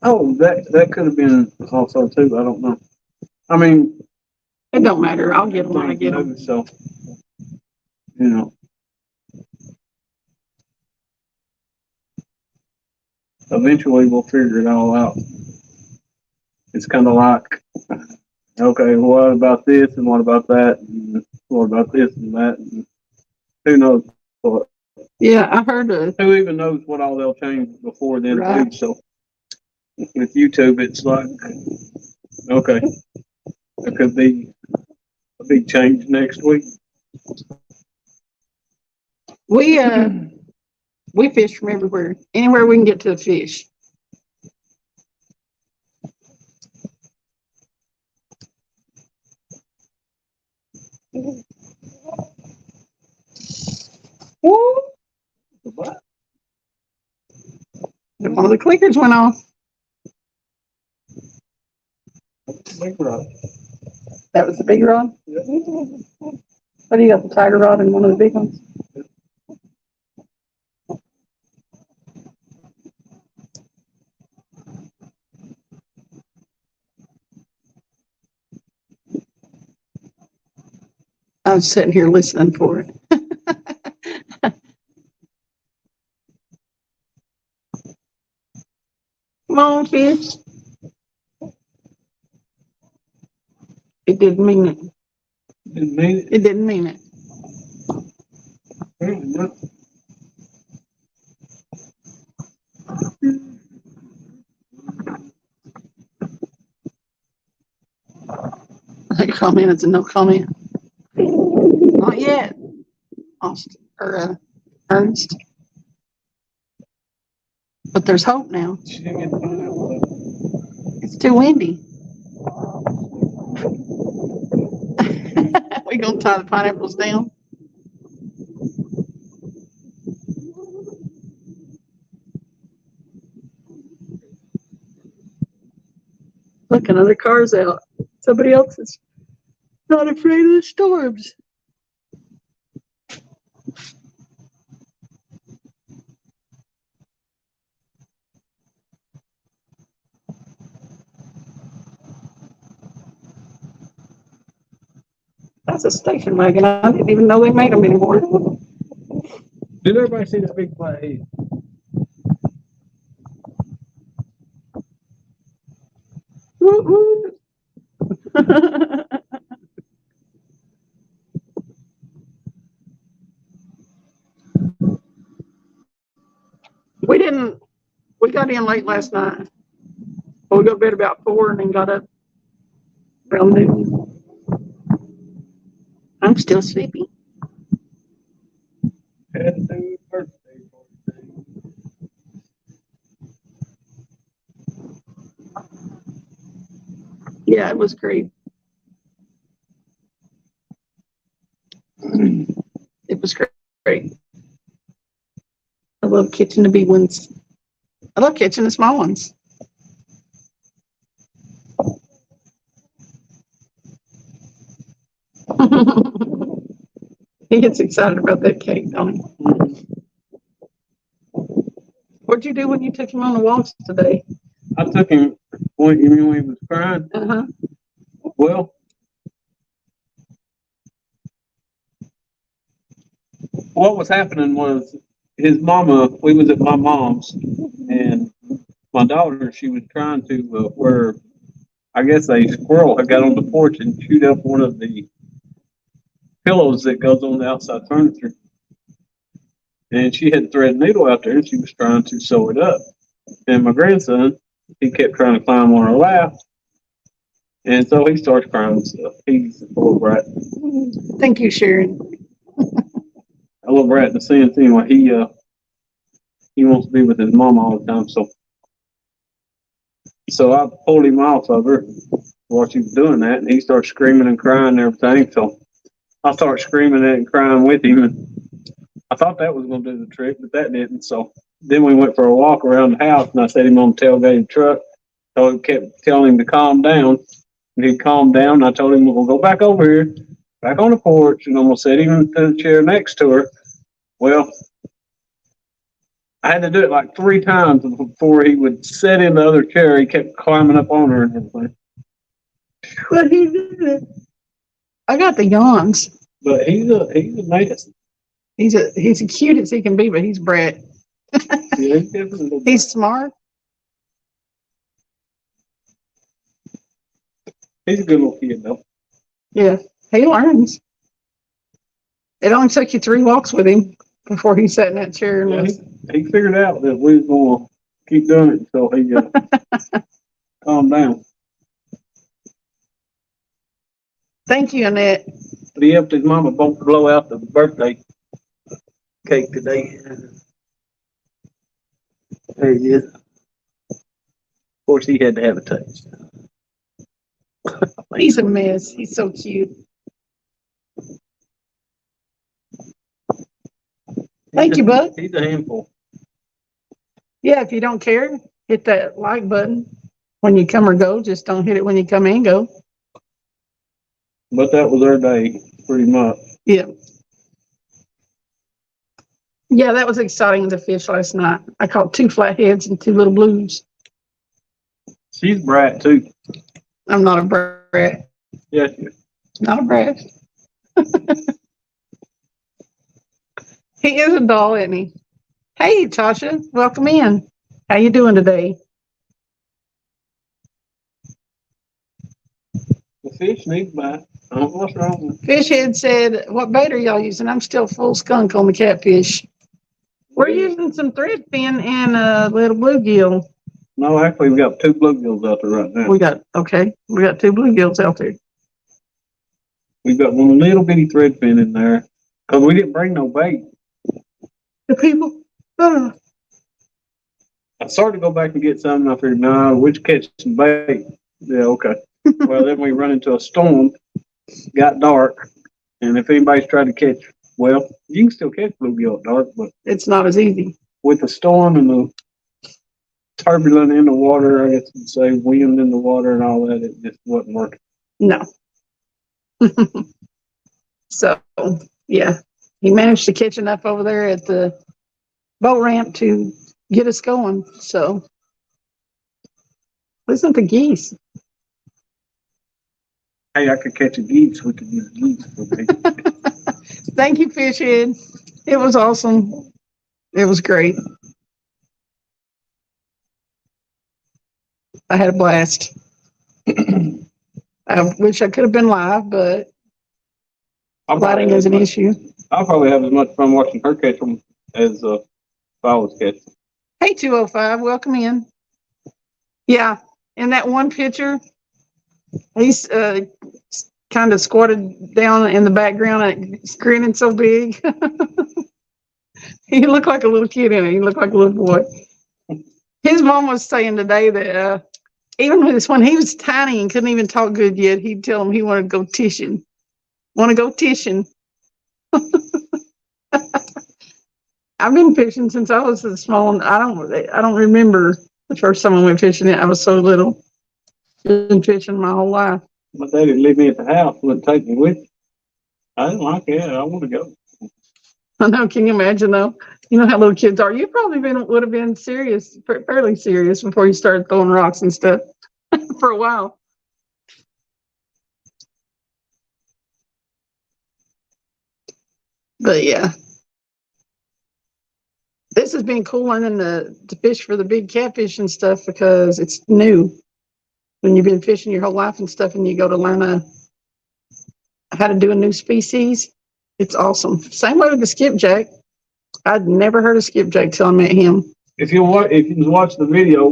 oh, that could have been also too. I don't know. I mean, It don't matter. I'll get them when I get them. So, you know. Eventually we'll figure it all out. It's kind of like, okay, what about this and what about that and what about this and that and who knows what. Yeah, I heard a Who even knows what all they'll change before then Right. too. So with YouTube, it's like, okay, there could be a big change next week. we fish from everywhere. Anywhere we can get to a fish. Woo! What? And one of the clickers went off. Big rod. That was the big rod? Yeah. What do you got, the tiger rod and one of the big ones? I was sitting here listening for it. Come on, fish. It didn't mean it. Didn't mean it. It didn't mean it. Comment, it's a no comment. Not yet. Austin, or Ernst. But there's hope now. She didn't get the pineapple. It's too windy. We gonna tie the pineapples down? Look, another car's out. Somebody else is not afraid of the storms. That's a station wagon. I didn't even know they made them anymore. Did everybody see that big flathead? Woo-hoo. We got in late last night. We got to bed about 4 and then got up around noon. I'm still sleepy. Had to do birthday party. Yeah, it was great. It was great. I love catching the big ones. I love catching the small ones. He gets excited about that cake, don't he? What'd you do when you took him on the walks today? I took him when he was crying. Uh-huh. Well, what was happening was his mama, we was at my mom's, and my daughter, she was trying to, where I guess a squirrel had got on the porch and chewed up one of the pillows that goes on the outside furniture. And she had a thread needle out there and she was trying to sew it up. And my grandson, he kept trying to climb on her lap. And so he starts crying and stuff. He's a little brat. Thank you, Sharon. A little brat in the sense, anyway, he wants to be with his mom all the time. So I pulled him off of her while she was doing that, and he started screaming and crying and everything. So I started screaming and crying with him, and I thought that was going to do the trick, but that didn't. So then we went for a walk around the house, and I set him on the tailgate of the truck. So I kept telling him to calm down, and he'd calm down. And I told him, we'll go back over here, back on the porch, and I'm going to set him in the chair next to her. Well, I had to do it like 3 times before he would sit in the other chair. He kept climbing up on her and everything. But he did it. I got the yawns. But he's a mess. He's as cute as he can be, but he's brat. Yeah, he's definitely He's smart. He's a good little kid though. Yeah, he learns. It only took you 3 walks with him before he sat in that chair. And Yeah, was, he figured out that we was going to keep doing it until he calmed down. thank you, Annette. But he helped his mama blow out the birthday cake today. There he is. Of course, he had to have a taste. He's a mess. He's so cute. Thank you, bud. He's a handful. Yeah, if you don't care, hit that like button when you come or go. Just don't hit it when you come and go. But that was our day, pretty much. Yeah. Yeah, that was exciting to fish last night. I caught 2 flatheads and 2 little blues. She's brat too. I'm not a brat. Yeah, she is. Not a brat. He is a doll, isn't he? Hey, Tasha, welcome in. How you doing today? The fish needs bite. I don't know what's wrong with it. Fishhead said, what bait are y'all using? I'm still full skunk on the catfish. We're using some thread fin and a little bluegill. No, actually, we got 2 bluegills out there right now. We got 2 bluegills out there. We've got one little bitty thread fin in there because we didn't bring no bait. The people, I started to go back and get some, and I figured, no, we'll catch some bait. Yeah, okay. Well, then we run into a storm, got dark, and if anybody's tried to catch, well, you can still catch bluegill at dark, but it's not as easy. with the storm and the turbulent in the water, I guess you'd say, wind in the water and all that, it just wasn't working. No. So, yeah, he managed to catch enough over there at the boat ramp to get us going. So, listen to geese. Hey, I could catch a geese. We could use geese for bait. Thank you, Fishhead. It was awesome. It was great. I had a blast. I wish I could have been live, but lighting is an issue. I'll probably have as much fun watching her catch them as if I was catching. Hey, 205, welcome in. Yeah, in that one picture, he's kind of squatted down in the background and grinning so big. He looked like a little kid in it. He looked like a little boy. His mom was saying today that even when he was tiny and couldn't even talk good yet, he'd tell him he wanted to go tishing. Want to go tishing. I've been fishing since I was small, and I don't remember the first time I went fishing. I was so little. Been fishing my whole life. My daddy leave me at the house, wouldn't take me with him. I didn't like it. I want to go. I know. Can you imagine though? You know how little kids are. You probably would have been serious, fairly serious, before you started throwing rocks and stuff for a while. But yeah, this has been cool learning to fish for the big catfish and stuff because it's new. When you've been fishing your whole life and stuff, and you go to learn how to do a new species, it's awesome. Same way with the skipjack. I'd never heard of skipjack till I met him. If you watch the video,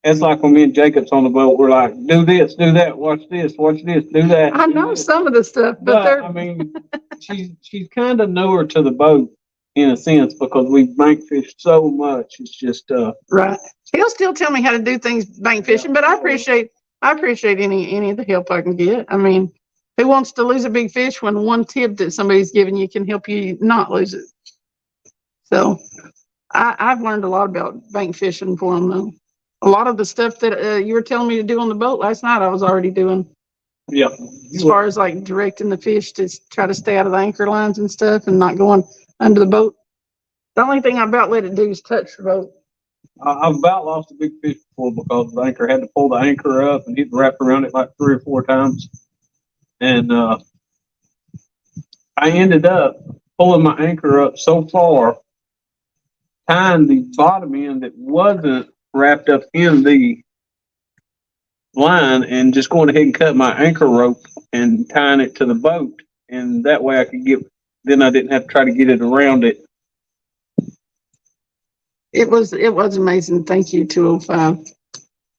it's like when me and Jacob's on the boat, we're like, do this, do that, watch this, do that. I know some of the stuff, but I mean, she's kind of newer to the boat in a sense because we bank fish so much. It's just right. He'll still tell me how to do things bank fishing, but I appreciate any of the help I can get. I mean, who wants to lose a big fish when one tip that somebody's giving you can help you not lose it? So I've learned a lot about bank fishing for them though. A lot of the stuff that you were telling me to do on the boat last night, I was already doing. Yeah. As far as like directing the fish to try to stay out of the anchor lines and stuff and not going under the boat. The only thing I about let it do is touch the boat. I've about lost a big fish before because the anchor had to pull the anchor up and he'd wrap around it like 3 or 4 times. And I ended up pulling my anchor up so far, tying the bottom end that wasn't wrapped up in the line and just going ahead and cut my anchor rope and tying it to the boat. And that way I didn't have to try to get it around it. It was amazing. Thank you, 205.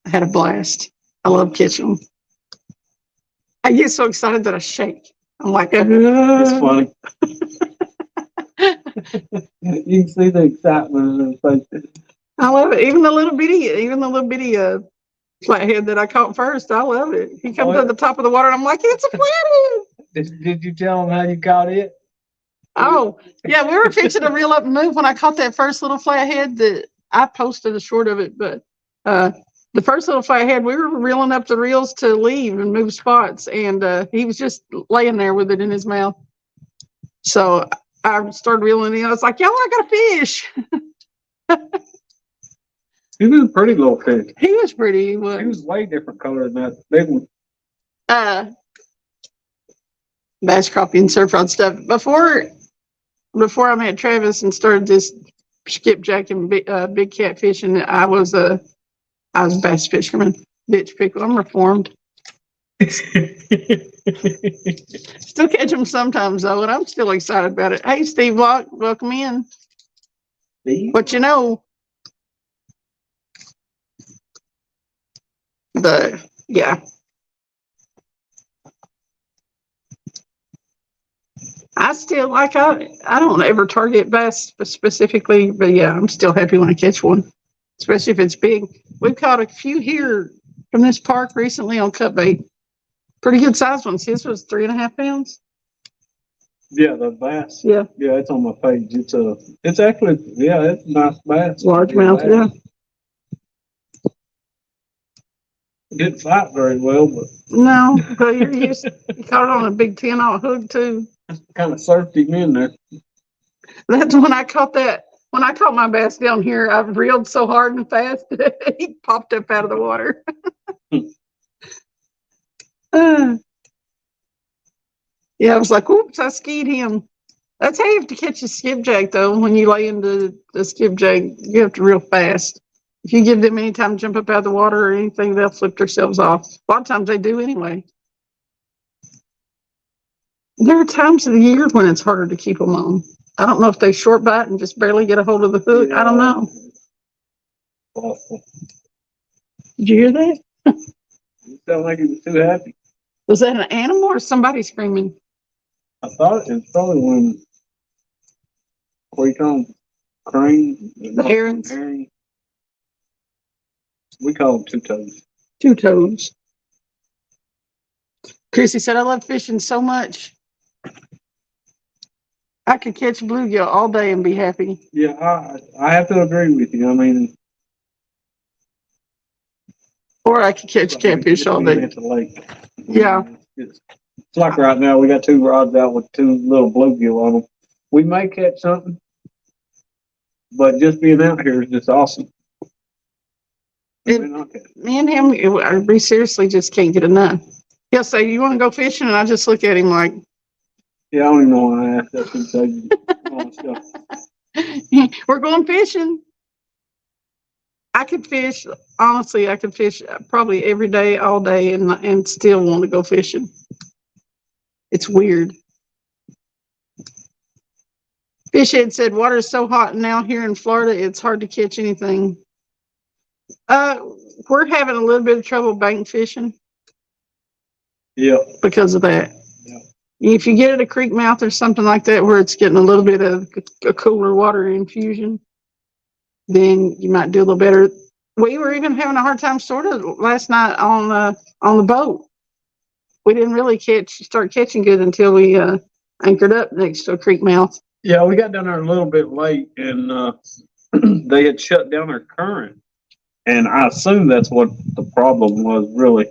I had a blast. I love catching them. I get so excited that I shake. I'm like, It's funny. You can see the excitement in his face. I love it. Even the little bitty flathead that I caught first. I love it. He comes to the top of the water and I'm like, it's a flathead. Did you tell him how you caught it? Oh, yeah, we were fixing to reel up and move when I caught that first little flathead that I posted a short of it, but the first little flathead, we were reeling up the reels to leave and move spots, and he was just laying there with it in his mouth. So I started reeling in. I was like, y'all, I got a fish. He was a pretty little fish. He was pretty. He was way different color than that big one. bass crappie and surf rod stuff. Before I met Travis and started this skipjack and big cat fishing, I was a bass fisherman, ditch pickle. I'm reformed. Still catch them sometimes though, and I'm still excited about it. Hey, Steve Locke, welcome in. Steve? What you know? Yeah. I still I don't ever target bass specifically, but yeah, I'm still happy when I catch one, especially if it's big. We've caught a few here from this park recently on cut bait. Pretty good sized ones. His was 3.5 pounds. Yeah, the bass. Yeah. Yeah, it's on my page. It's actually, yeah, it's a nice bass. Largemouth, yeah. It didn't fight very well, but No, but you caught it on a big 10-aught hook too. kind of surfed him in there. That's when I caught that. When I caught my bass down here, I reeled so hard and fast that he popped up out of the water. Yeah, I was like, oops, I skied him. That's how you have to catch a skipjack, though. When you lay into the skipjack, you have to reel fast. If you give them any time to jump up out of the water or anything, they'll flip themselves off. A lot of times they do anyway. There are times of the year when it's harder to keep them on. I don't know if they short bite and just barely get a hold of the hook. I don't know. Awful. Did you hear that? You sound like he was too happy. Was that an animal or somebody screaming? I thought it was probably when we call them crane. The herons. Herring. We call them two toes. Two toes. Chrissy said, I love fishing so much. I could catch bluegill all day and be happy. Yeah, I have to agree with you. I mean, or I could catch catfish all day. At the lake. Yeah. It's like right now, we got 2 rods out with 2 little bluegill on them. We may catch something, but just being out here is just awesome. Me and him, we seriously just can't get enough. He'll say, you want to go fishing? And I just look at him like, yeah, I don't even know why I asked that. We're going fishing. I could fish, honestly, I could fish probably every day, all day, and still want to go fishing. It's weird. Fishhead said, water is so hot now here in Florida, it's hard to catch anything. We're having a little bit of trouble bank fishing. Yeah. Because of that. Yeah. If you get at a creek mouth or something like that where it's getting a little bit of a cooler water infusion, then you might do a little better. We were even having a hard time sort of last night on the boat. We didn't really start catching good until we anchored up next to a creek mouth. Yeah, we got down there a little bit late, and they had shut down their current, and I assume that's what the problem was. Really,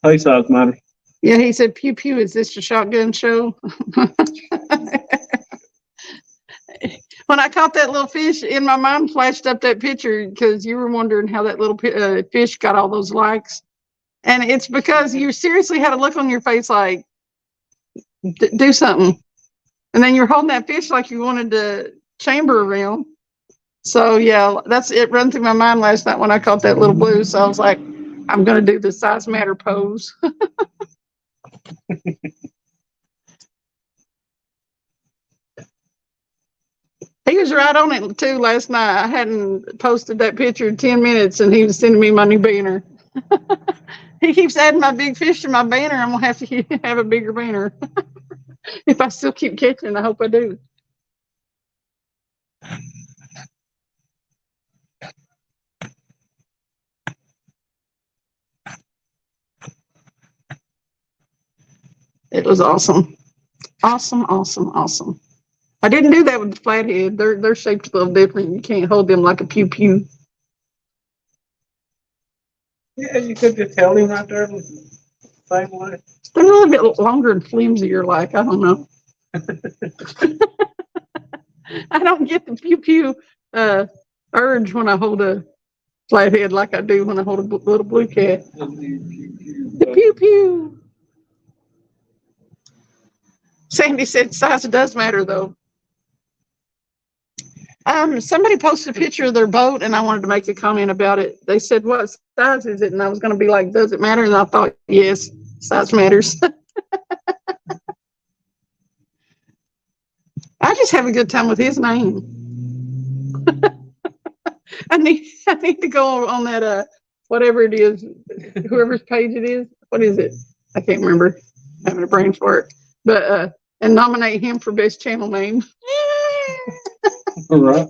pay size matter. Yeah, he said, "Pew pew, is this a shotgun show?" When I caught that little fish, in my mind flashed up that picture because you were wondering how that little fish got all those likes. And it's because you seriously had a look on your face like, do something. And then you're holding that fish like you wanted to chamber around. So, yeah, that's it. Run through my mind last night when I caught that little blue. So I was like, I'm going to do the size matter pose. He was right on it too last night. I hadn't posted that picture in 10 minutes and he was sending me my new banner. He keeps adding my big fish to my banner. I'm going to have to have a bigger banner. If I still keep catching, I hope I do. It was awesome. Awesome, awesome, awesome. I didn't do that with the flathead. They're shaped a little different. You can't hold them like a pew pew. Yeah, you could just tell him right there with the same way. They're a little bit longer and flimsier, like, I don't know. I don't get the pew pew urge when I hold a flathead like I do when I hold a little blue cat. The pew pew. Sandy said size does matter though. Somebody posted a picture of their boat and I wanted to make a comment about it. They said, what size is it? And I was going to be like, does it matter? And I thought, yes, size matters. I just have a good time with his name. I need to go on that, whatever it is, whoever's page it is. What is it? I can't remember. I'm having a brain fart. But, and nominate him for best channel name. All right.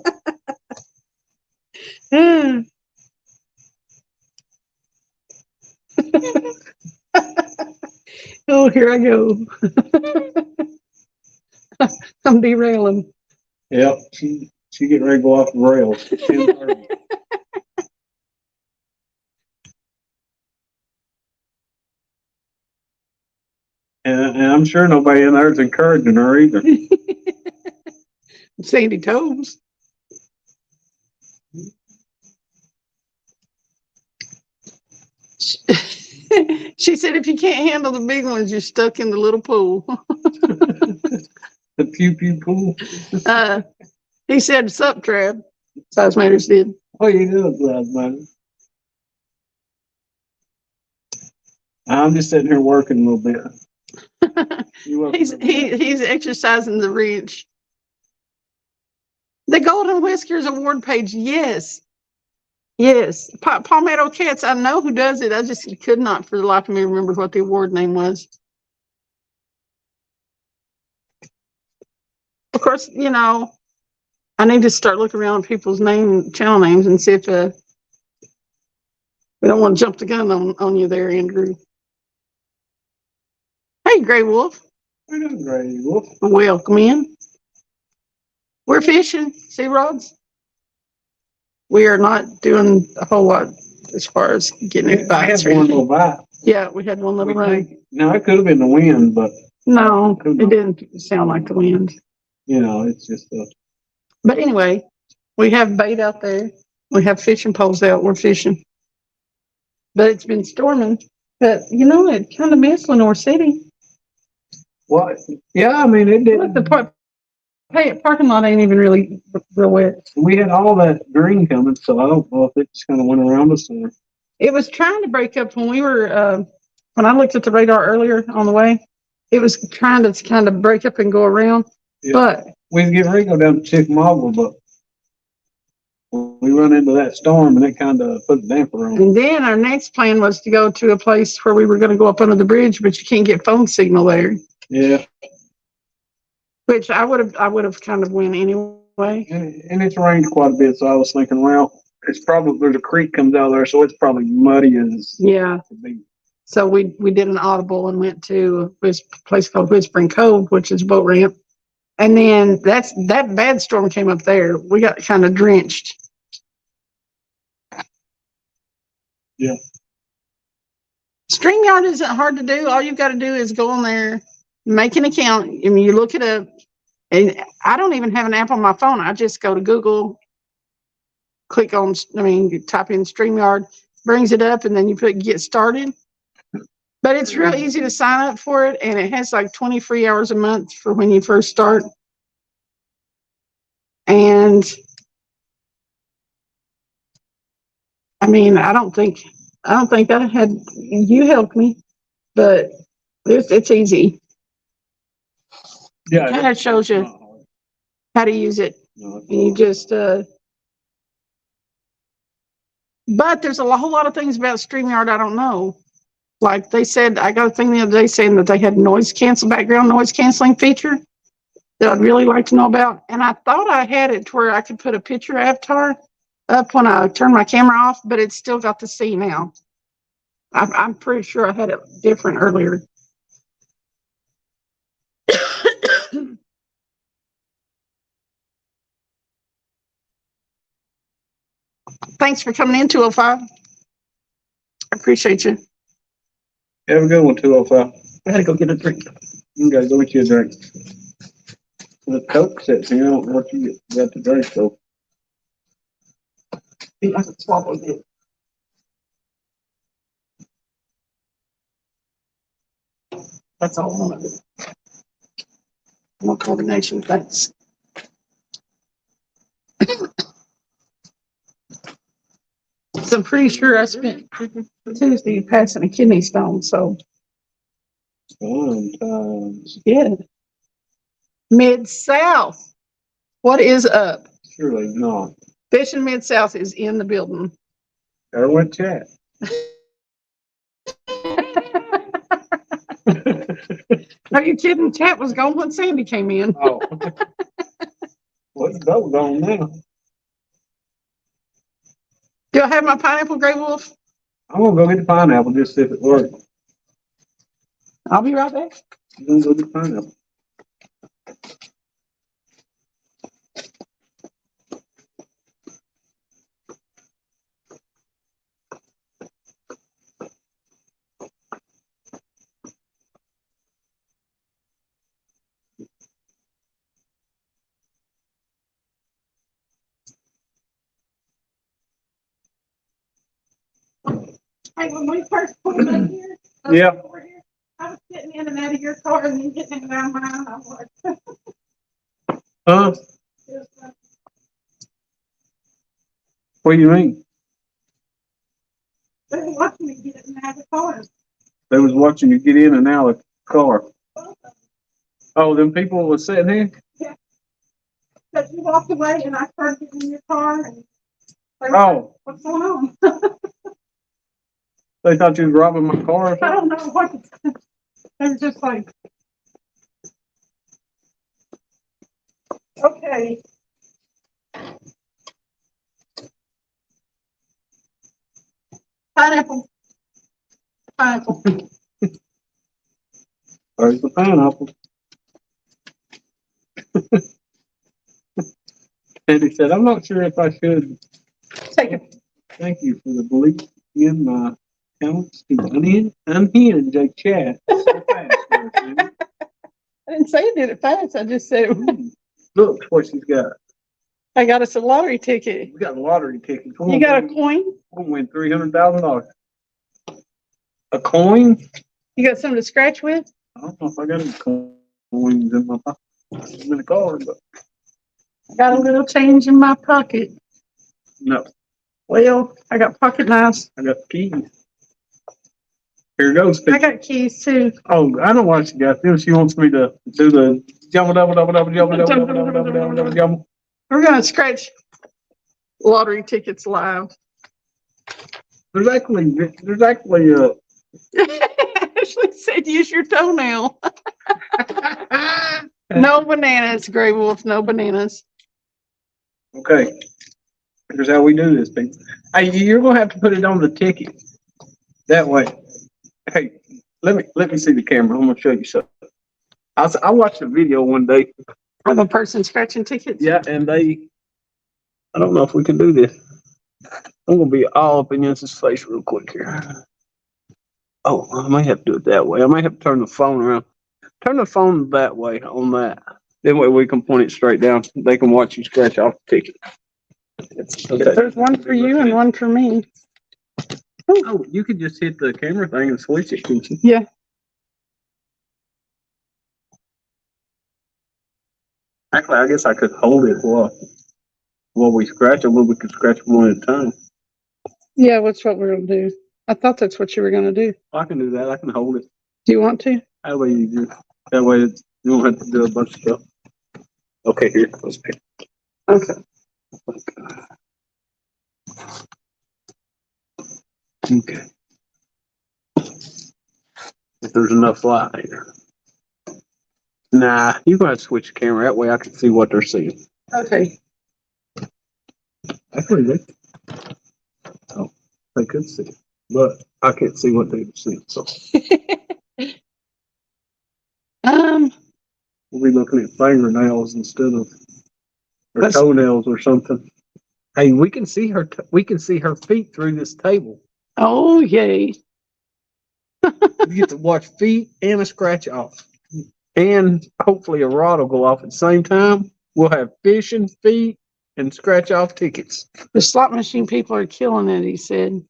Oh, here I go. I'm derailing. Yep. She getting ready to go off the rails. 10:30. And I'm sure nobody in there is encouraging her either. Sandy Toes. She said, if you can't handle the big ones, you're stuck in the little pool. The pew pew pool. He said, sup, Trav. Size Matters did. Oh, you know, glad man. I'm just sitting here working a little bit. He's exercising the wrench. The Golden Whiskers Award page, yes. Yes. Palmetto Cats, I know who does it. I just could not for the life of me remember what the award name was. Of course, you know, I need to start looking around people's channel names and see if we don't want to jump the gun on you there, Andrew. Hey, Gray Wolf. We're doing great, Wolf. Welcome in. We're fishing, sea rods. We are not doing a whole lot as far as getting any I bites had or one anything. little bite. Yeah, we had one little run. No, it could have been the wind, but No, it didn't sound like the wind. you know, it's just But anyway, we have bait out there. We have fishing poles out. We're fishing. But it's been storming. But, you know, it kind of missed Lenore City. what? Yeah, I mean, it did. Look, the parking lot ain't even really real wet. We had all that green coming, so I don't know if it just kind of went around us or. It was trying to break up when we were, when I looked at the radar earlier on the way. It was trying to kind of break up and go around. Yeah. But we was getting ready to go down to Chickamauga, but we run into that storm and it kind of put a damper on. And then our next plan was to go to a place where we were going to go up under the bridge, but you can't get phone signal there. Yeah. Which I would have kind of went anyway. And it's rained quite a bit, so I was thinking, well, it's probably there's a creek comes out there, so it's probably muddy as. Yeah. So we did an audible and went to this place called Whispering Cove, which is a boat ramp. And then that bad storm came up there. We got kind of drenched. Yeah. StreamYard isn't hard to do. All you've got to do is go on there, make an account, and you look it up. And I don't even have an app on my phone. I just go to Google, type in StreamYard, brings it up, and then you put get started. But it's real easy to sign up for it, and it has like 20 free hours a month for when you first start. And I mean, I don't think that you helped me, but it's easy. Yeah. It kind of shows you how to use it. And you just, but there's a whole lot of things about StreamYard I don't know. Like they said, I got a thing the other day saying that they had background noise canceling feature that I'd really like to know about. And I thought I had it to where I could put a picture avatar up when I turn my camera off, but it's still got the C now. I'm pretty sure I had it different earlier. Thanks for coming in, 205. I appreciate you. Have a good one, 205. I gotta go get a drink. You gotta go get you a drink. The Coke sits here. I don't know what you got to drink, though. I can swallow it. That's all I want to do. More coordination, thanks. So I'm pretty sure I spent Tuesday passing a kidney stone, so Sometimes. yeah. Mid-South, what is up? Surely not. Fishing Mid-South is in the building. Everyone chat. Are you kidding? Chat was gone when Sandy came in. Oh. What's going on now? Do I have my pineapple gray wolf? I'm gonna go get the pineapple just to see if it works. I'll be right back. I'm gonna go get the pineapple. Hey, when we first put them here, Yeah. I was getting in and out of your car and then getting in and out of mine. I was like, Huh? What do you mean? they were watching me get in and out of the car. They was watching you get in and out of the car. Oh, them people was sitting here? But you walked away and I started getting in your car and they were like, Oh, what's going on? they thought you was robbing my car or I something? don't know what. They were just like, okay. Pineapple. Pineapple. There's the pineapple. And he said, I'm not sure if I should. Take it. Thank you for the belief in my talents to unhinge a chat. So fast, I didn't say I did it fast. I just said Look what she's got. I got us a lottery ticket. We got a lottery ticket. You got a coin? We'll win $300,000. A coin? You got something to scratch with? I don't know if I got any coins in my pocket. I'm in the car, but I got a little change in my pocket. no. Well, I got pocket knives. I got the keys. Here goes. I got keys too. Oh, I know why she got them. She wants me to do the jumble, double, double, double, double, double, double, double, double, double, double, jumble. We're gonna scratch lottery tickets live. There's actually Ashley said use your toenail. No bananas, Gray Wolf, no bananas. okay. Here's how we do this, people. Hey, you're gonna have to put it on the ticket. That way. Hey, let me see the camera. I'm gonna show you something. I watched a video one day. Of a person scratching tickets? Yeah, and I don't know if we can do this. I'm gonna be all up against his face real quick here. Oh, I might have to do it that way. I might have to turn the phone around. Turn the phone that way on that. That way we can point it straight down. They can watch you scratch off the ticket. Okay. There's one for you and one for me. Oh, you could just hit the camera thing and switch it, couldn't you? Yeah. Actually, I guess I could hold it while we scratch them, but we could scratch them one at a time. Yeah, that's what we're gonna do. I thought that's what you were gonna do. I can do that. I can hold it. Do you want to? That way you don't have to do a bunch of stuff. Okay, here. Let's pick. Okay. Okay. If there's enough light here. Nah, you're gonna have to switch the camera. That way I can see what they're seeing. Okay. Actually, they could see it, but I can't see what they're seeing. So we'll be looking at fingernails instead of or toenails or something. Hey, we can see her. We can see her feet through this table. Oh, yay. You get to watch feet and a scratch off. And hopefully a rod will go off at the same time. We'll have fishing, feet, and scratch off tickets. The slot machine people are killing it, he said.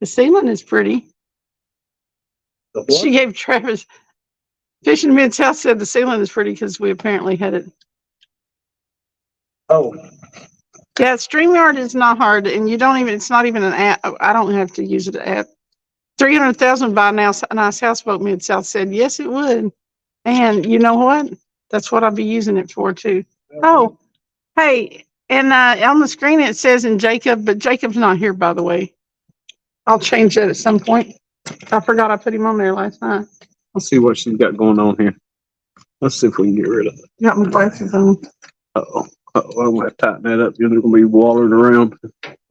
The ceiling is pretty. The what? She gave Travis Fishing Mid-South said the ceiling is pretty because we apparently had it. Oh, Yeah, StreamYard is not hard, and you don't even, it's not even an app. I don't have to use an app. 300,000 buy now, a nice houseboat, Mid-South said, yes, it would. And you know what? That's what I'll be using it for too. Oh, hey, and on the screen it says in Jacob, but Jacob's not here, by the way. I'll change that at some point. I forgot I put him on there last night. let's see what she's got going on here. Let's see if we can get rid of it. Got my glasses on. Uh-oh. Uh-oh, I'm gonna have to tighten that up. You're gonna be wallowed around.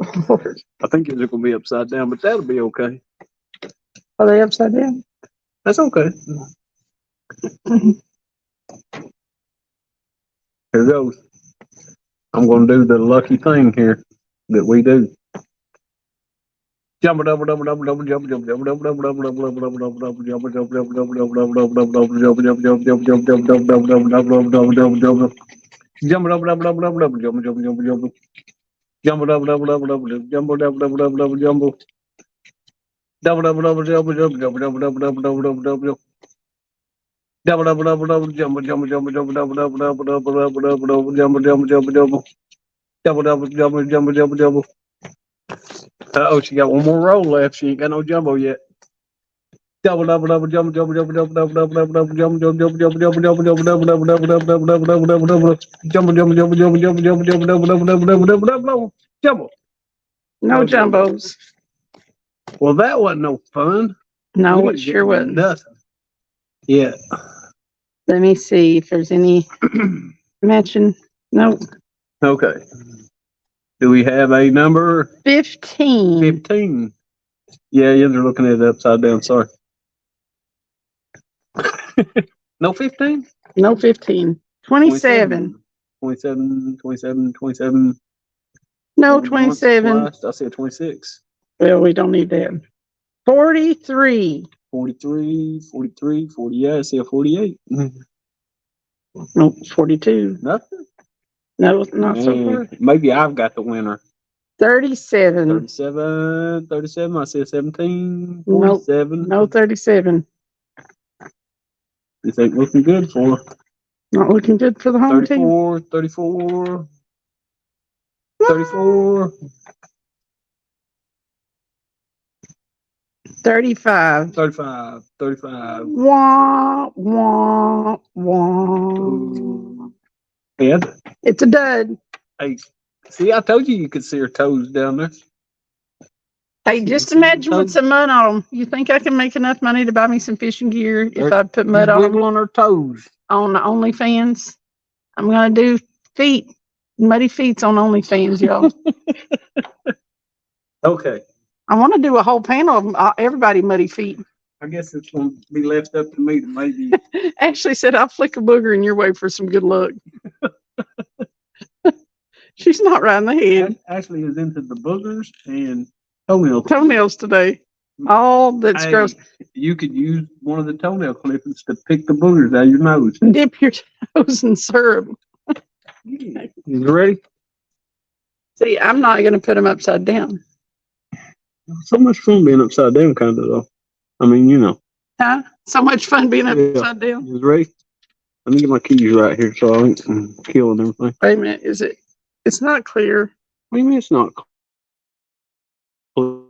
I think it's gonna be upside down, but that'll be okay. Are they upside down? That's okay. Here goes. I'm gonna do the lucky thing here that we do. Jump double double double double jump jump double double double double double double double double jump double double double double double double double jump jump jump jump jump jump double double double double double double double jump double double double double double jump jump jump jump jump double double double double jump double double double double jump double double double double jump double double double double double double double double double double double jump jump jump jump double double double double double double double jump jump jump double double double jump jump jump double. Oh, she got one more roll left. She ain't got no jumbo yet. Double double double jump double double double double double double double jump jump jump jump jump double double double double double double double double double double double jump jump jump jump jump jump double double double double double double double jumbo. No jumbos. Well, that wasn't no fun. No, it sure wasn't. Nothing. Yeah. Let me see if there's any mention. Nope. Okay. Do we have a number? 15. 15. Yeah, you're looking at it upside down. Sorry. No 15? No 15. 27. 27, 27, 27. No 27. I said 26. Well, we don't need that. 43. 43, 43, 40. Yeah, I see a 48. Nope, 42. Nothing. No, not so far. Maybe I've got the winner. 37. 37, 37. I see a 17. Nope. 47. No 37. This ain't looking good for her. Not looking good for the home team. 34, 34, 34. 35. 35, 35. Wah, wah, wah. Yeah. It's a dud. Hey, see, I told you could see her toes down there. Hey, just imagine with some mud on them. You think I can make enough money to buy me some fishing gear if I put mud on them on her toes. on the OnlyFans? I'm going to do feet, muddy feet on OnlyFans, y'all. Okay. I want to do a whole panel of everybody muddy feet. I guess it's going to be left up to me to maybe. Ashley said, I'll flick a booger in your way for some good luck. She's not right in the head. Ashley is into the boogers and toenails. Toenails today. All that's gross. You could use one of the toenail clippings to pick the boogers out of your nose. Dip your toes in syrup. You ready? See, I'm not going to put them upside down. So much fun being upside down, kind of, though. I mean, you know. Huh? So much fun being upside down. You ready? Let me get my keys right here so I ain't killing everything. Wait a minute. Is it? It's not clear. What do you mean it's not clear?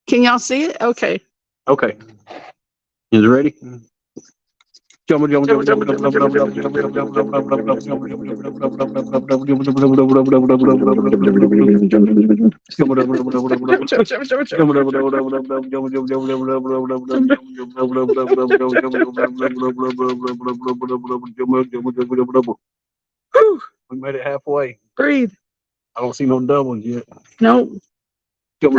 Can y'all see it? Okay. Okay. Is it ready? Jump, jump, jump, jump, jump, jump, jump, jump, we made it halfway. Breathe. I don't see no doubles yet. Nope. Just,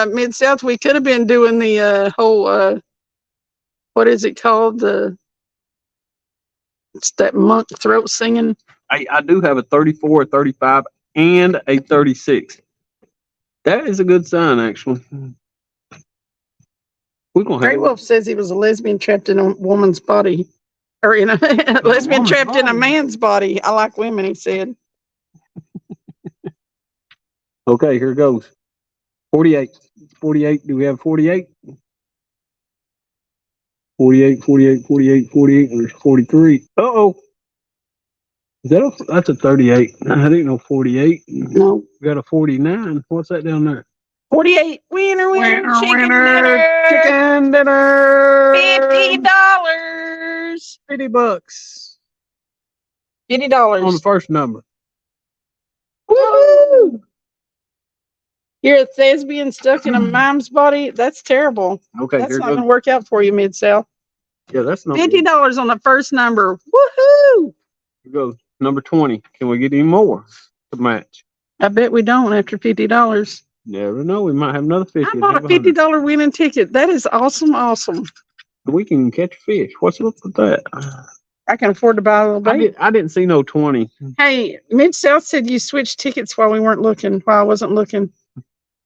Mid-South, we could have been doing the whole, what is it called? It's that monk throat singing. I do have a 34, a 35, and a 36. That is a good sign, actually. We're gonna Grey have Wolf says he was a lesbian trapped in a woman's body. Or in a lesbian woman's trapped in a body. man's body. I like women, he said. Okay, here goes. 48. 48. Do we have 48? 48, 48, 48, 48. There's 43. Uh-oh. That's a 38. I didn't know 48. No. We got a 49. What's that down there? 48. Winner, chicken dinner. Chicken dinner. $50. $50. On the $50. first number. Woohoo! You're a thespian stuck in a mom's body? That's terrible. Okay, That's here not goes. going to work out for you, Mid-South. Yeah, that's not $50 on the first number. Woohoo! Here goes. Number 20. Can we get any more to match? I bet we don't after $50. Never know. We might have another 50. I bought a $50 winning ticket. That is awesome, awesome. We can catch fish. What's up with that? I can afford to buy a little bait. I didn't see no 20. Hey, Mid-South said you switched tickets while we weren't looking, while I wasn't looking.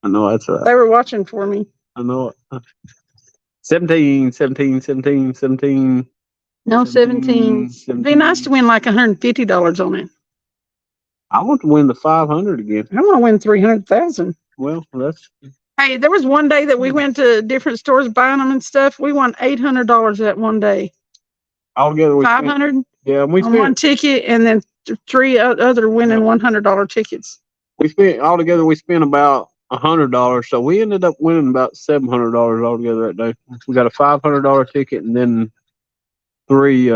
I know that's right. They were watching for me. I know it. 17, 17, 17, 17. No, 17. Be nice to win like $150 on it. I want to win the 500 again. I want to win 300,000. Well, that's Hey, there was one day that we went to different stores buying them and stuff. We won $800 that one day. altogether. 500 Yeah, we on one spent. ticket, and then three other winning $100 tickets. We spent altogether. We spent about $100. So we ended up winning about $700 altogether that day. We got a $500 ticket and then three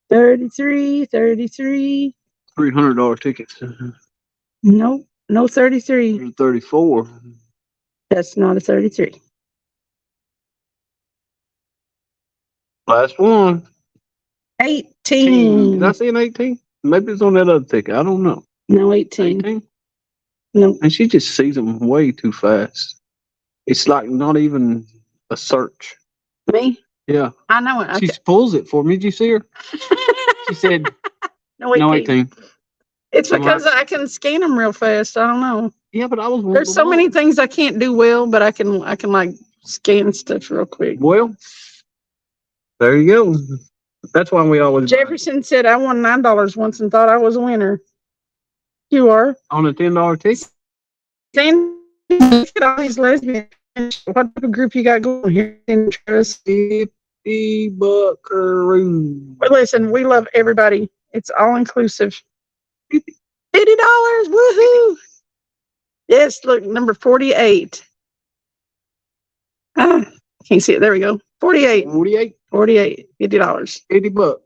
33. $300 tickets. Nope, no 33. 34. That's not a 33. Last one. 18. Did I see an 18? Maybe it's on that other ticket. I don't know. No, 18. 18? No. And she just sees them way too fast. It's like not even a search. Me? Yeah. I know it. She pulls it for me. Did you see her? She said, No, 18. no, 18. It's because I can scan them real fast. I don't know. Yeah, but I was. There's so many things I can't do well, but I can like scan stuff real quick. Well, there you go. That's why we always. Jefferson said I won $9 once and thought I was a winner. You are. On a $10 ticket. Then look at all these lesbians. What type of group you got going here in Travis? $50. But listen, we love everybody. It's all inclusive. $50. Woohoo! Yes, look, number 48. Ah, can't see it. There we go. 48. 48. $48. $50.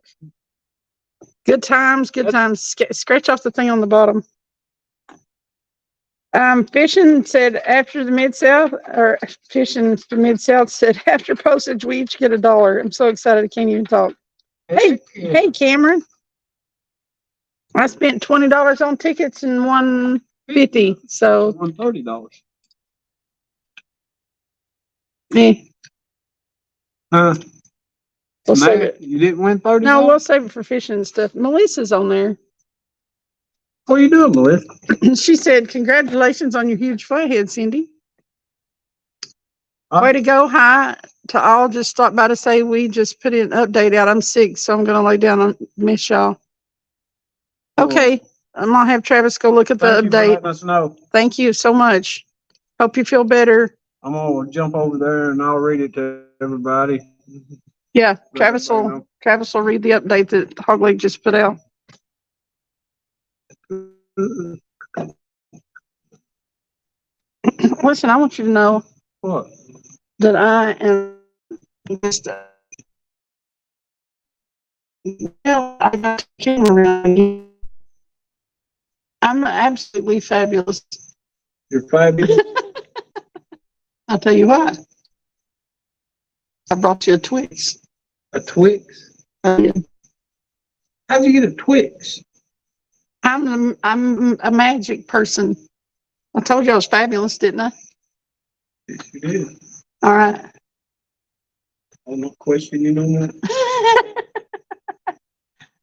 Good times, good times. Scratch off the thing on the bottom. Fishing said after the Mid-South, or Fishing for Mid-South said after postage, we each get $1. I'm so excited I can't even talk. Hey, Cameron. I spent $20 on tickets and won $50. So won $30. We'll save it. You didn't win $30? No, we'll save it for fishing and stuff. Melissa's on there. What are you doing, Melissa? She said, congratulations on your huge forehead, Cindy. Way to go. Hi to all. Just stopped by to say we just put an update out. I'm sick, so I'm going to lay down and miss y'all. Okay. I'm going to have Travis go look at the update. Letting us know. Thank you so much. Hope you feel better. I'm going to jump over there and I'll read it to everybody. Yeah, Travis will read the update that Hog Leg just put out. Listen, I want you to know What? that I am just I got the camera around again. I'm absolutely fabulous. You're fabulous. I'll tell you what. I brought you a Twix. A Twix? How'd you get a Twix? I'm a magic person. I told you I was fabulous, didn't I? Yes, you did. All right. I'm not questioning you on that.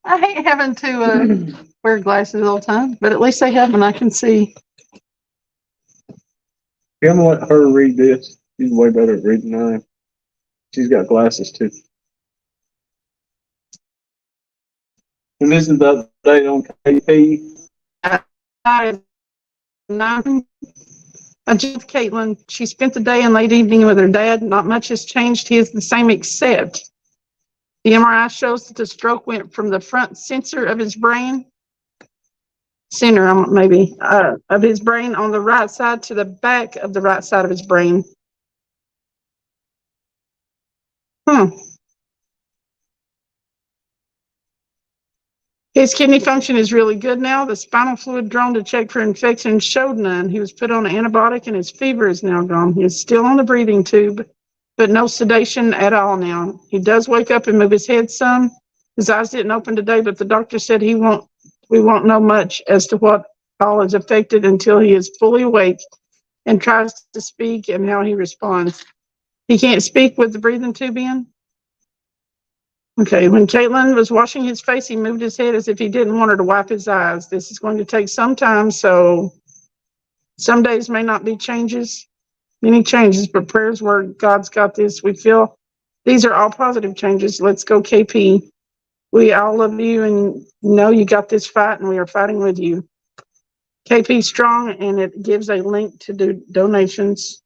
I hate having to wear glasses all the time, but at least they have them. I can see. I'm gonna let her read this. She's way better at reading than I am. She's got glasses too. And this is the update on KP. I just Caitlin. She spent the day and late evening with her dad. Not much has changed. He is the same, except the MRI shows that the stroke went from the front center of his brain, of his brain on the right side to the back of the right side of his brain. His kidney function is really good now. The spinal fluid drawn to check for infection showed none. He was put on an antibiotic and his fever is now gone. He is still on the breathing tube, but no sedation at all now. He does wake up and move his head some. His eyes didn't open today, but the doctor said we won't know much as to what all is affected until he is fully awake and tries to speak and how he responds. He can't speak with the breathing tube in. Okay, when Caitlin was washing his face, he moved his head as if he didn't want her to wipe his eyes. This is going to take some time, so some days may not be many changes, but prayers work. God's got this. We feel these are all positive changes. Let's go, KP. We all love you and know you got this fight, and we are fighting with you. KP Strong, and it gives a link to do donations,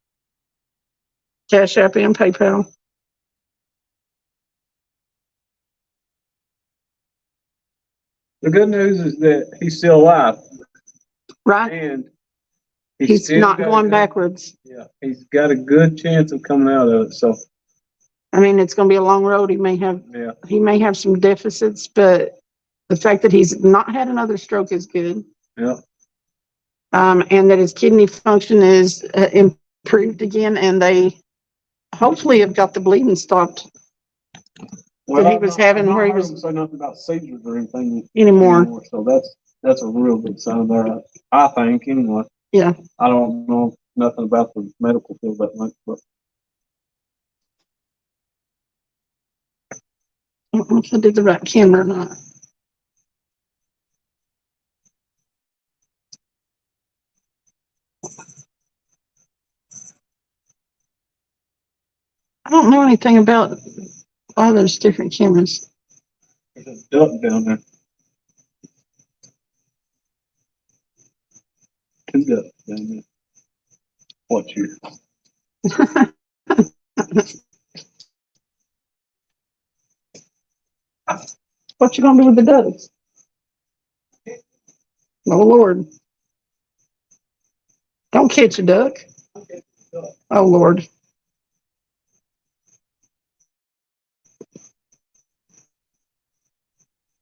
Cash App, and PayPal. The good news is that he's still alive. Right? And he's not going backwards. Yeah, he's got a good chance of coming out of it. So, I mean, it's going to be a long road. He may have some deficits, but the fact that he's not had another stroke is good. Yeah. And that his kidney function is improved again, and they hopefully have got the bleeding stopped. Well, that he was having where he was say nothing about seizures or anything anymore. So that's a real good sign there. I think anyway. Yeah. I don't know nothing about the medical field that much, but I don't know if I did the right camera or not. I don't know anything about all those different cameras. there's a duck down there. Two ducks down there. Watch here. What you gonna do with the ducks? Oh Lord. Don't catch a duck. Oh Lord.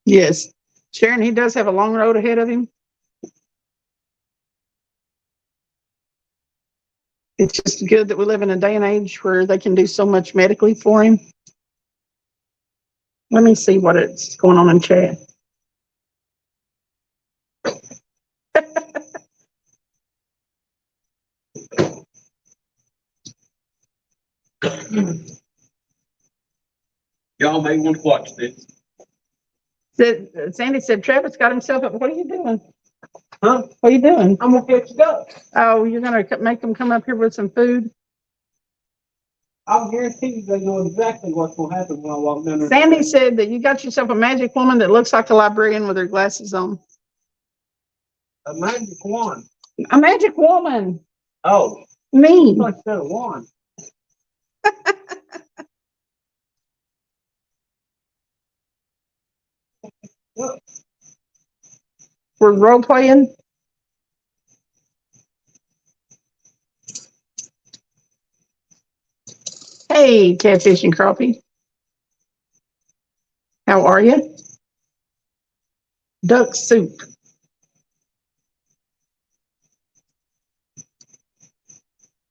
Yes. Sharon, he does have a long road ahead of him. It's just good that we live in a day and age where they can do so much medically for him. Let me see what it's going on in chat. Y'all may want to watch this. Sandy said Travis got himself up. What are you doing? Huh? What are you doing? I'm gonna catch ducks. Oh, you're gonna make them come up here with some food? I'll guarantee you they know exactly what's gonna happen when I walk down there. Sandy said that you got yourself a magic woman that looks like a librarian with her glasses on. A magic wand. A magic woman. Oh, Me. like that wand. We're role playing. Hey, catfish and crappie. How are you? Duck soup.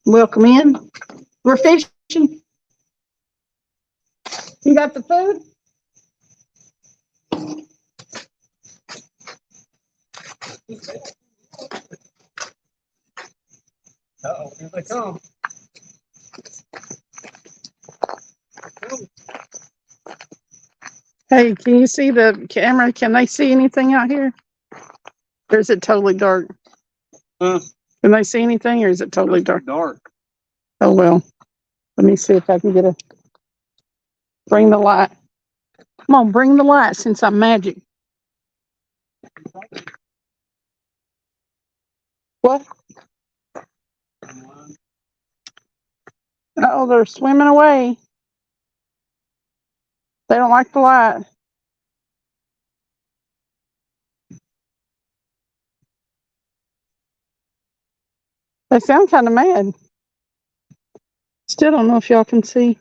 Welcome in. We're fishing. You got the food? Uh-oh, here they come. Hey, can you see the camera? Can they see anything out here? Or is it totally dark? Huh? Can they see anything or is it totally dark? Dark. Oh, well. Let me see if I can bring the light. Come on, bring the light since I'm magic. What? Oh, they're swimming away. They don't like the light. They sound kind of mad. Still don't know if y'all can see.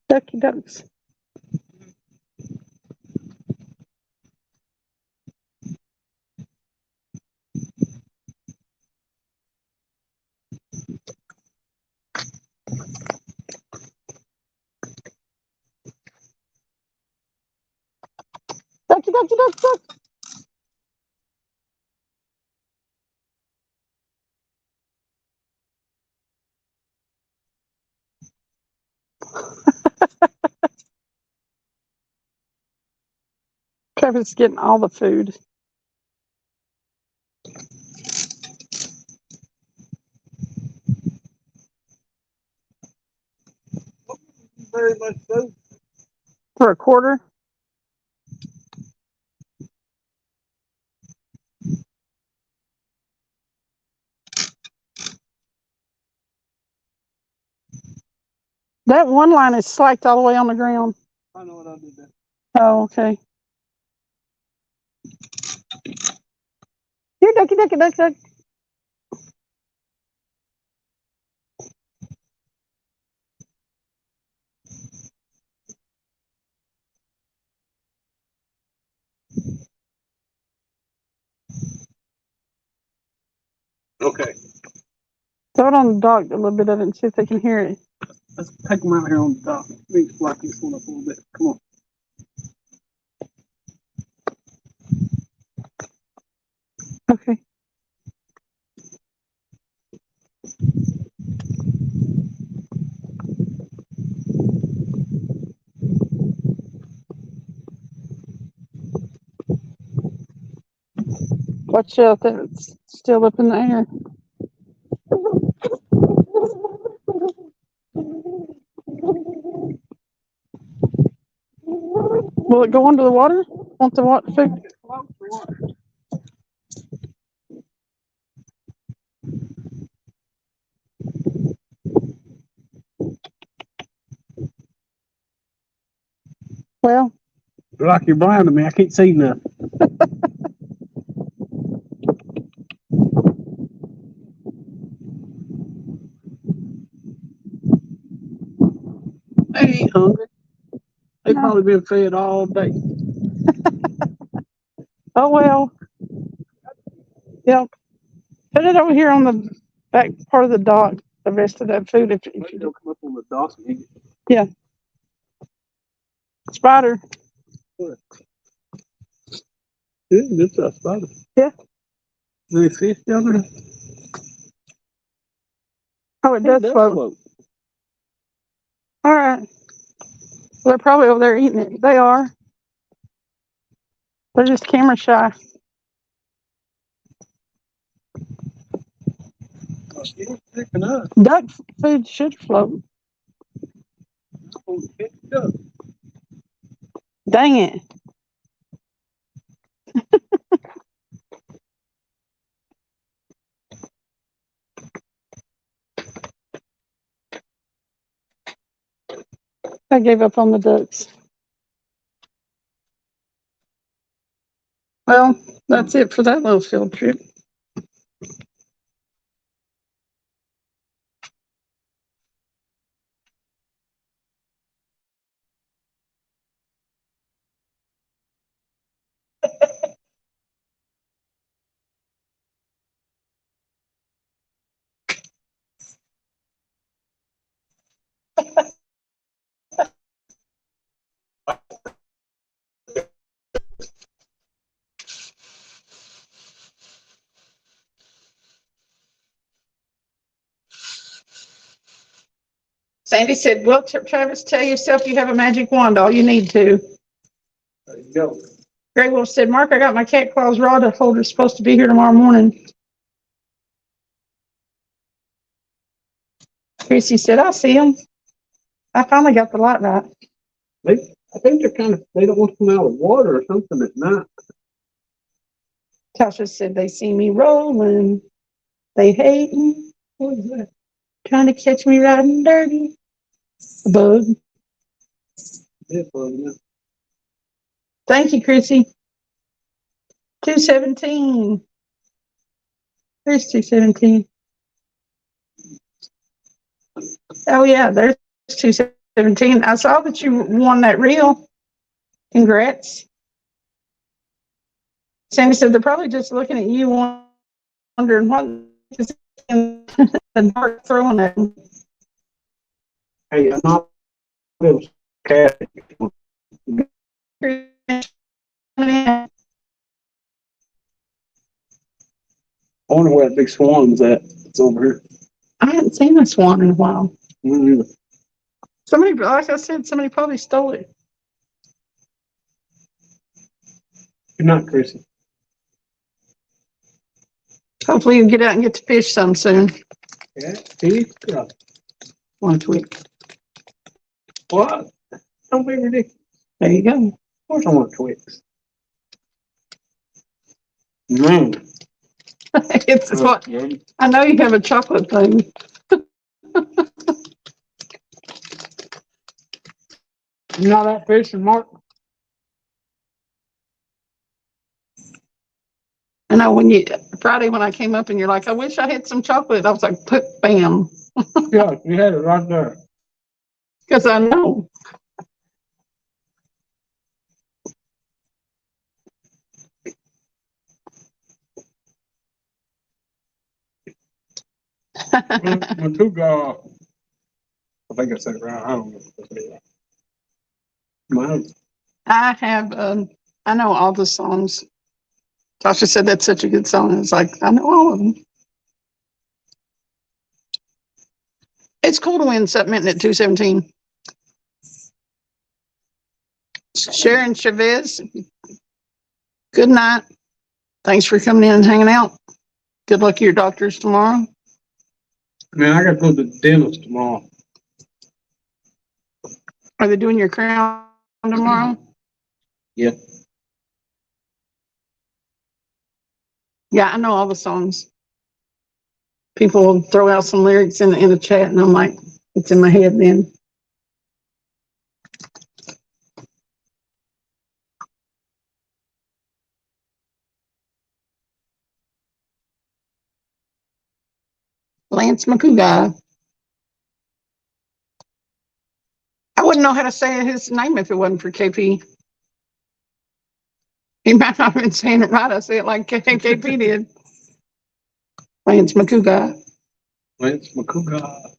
Ducky ducks. Ducky, ducky, duck, duck. Trevor's getting all the food. Very much so. For a quarter. That one line is slacked all the way on the ground. I know what I did there. Oh, okay. Here, ducky, ducky, duck, duck. Okay. Throw it on the dog a little bit of it and see if they can hear it. Let's take them out here on the dock. Let me slack this one up a little bit. Come on. Okay. Watch out that it's still up in the air. Will it go under the water? Want the water food? Well, Like you're blinding me. I can't see nothing. They ain't hungry. They've No. probably been fed all day. Oh well. Yeah. Put it over here on the back part of the dock. The rest of that food, if Maybe you they'll do. come up on the dock and eat Yeah. Spider. it. Yeah, that's a spider. Yeah. Any fish down there? Oh, it does float. All right. They're probably over there eating it. They are. They're just camera shy. It's picking up. Duck food should float. Dang it. I gave up on the ducks. Well, that's it for that little field trip. Sandy said, well, Travis, tell yourself you have a magic wand, all you need to. There you go. Greg Wolf said, Mark, I got my cat claws rod holder supposed to be here tomorrow morning. Chrissy said, I see him. I finally got the light right. I think they don't want to come out of water or something at night. Tasha said, they see me rolling. They hate me. What is that? Trying to catch me riding dirty. A bug. Thank you, Chrissy. 217. There's 217. Oh, yeah, there's 217. I saw that you won that reel. Congrats. Sandy said they're probably just looking at you wondering what is in the dark throwing at them. Hey, I'm not little cat. I wonder where that big swan's at. It's over here. I haven't seen a swan in a while. Mm-hmm. Somebody, like I said, somebody probably stole it. Good night, Chrissy. Hopefully you get out and get to fish some soon. Yeah, see? Yeah. One tweak. What? Don't be ridiculous. There you go. Of course I want Twix. Man. It's what I know you have a chocolate thing. You know that fishing, Mark? I know Friday when I came up and you're like, I wish I had some chocolate. I was like, bam. Yeah, you had it right there. Because I know. Matuga. I think I said it right. I don't know. Mine. I have, I know all the songs. Tasha said that's such a good song. It's like, I know all of them. It's cool to win something at 217. Sharon Chavez, good night. Thanks for coming in and hanging out. Good luck at your doctors tomorrow. Man, I got to go to the dentist tomorrow. Are they doing your crown tomorrow? Yeah. Yeah, I know all the songs. People will throw out some lyrics in the chat, and I'm like, it's in my head then. Lance McCougar. I wouldn't know how to say his name if it wasn't for KP. He might not have been saying it right. I say it like KP did. Lance McCougar. Lance McCougar.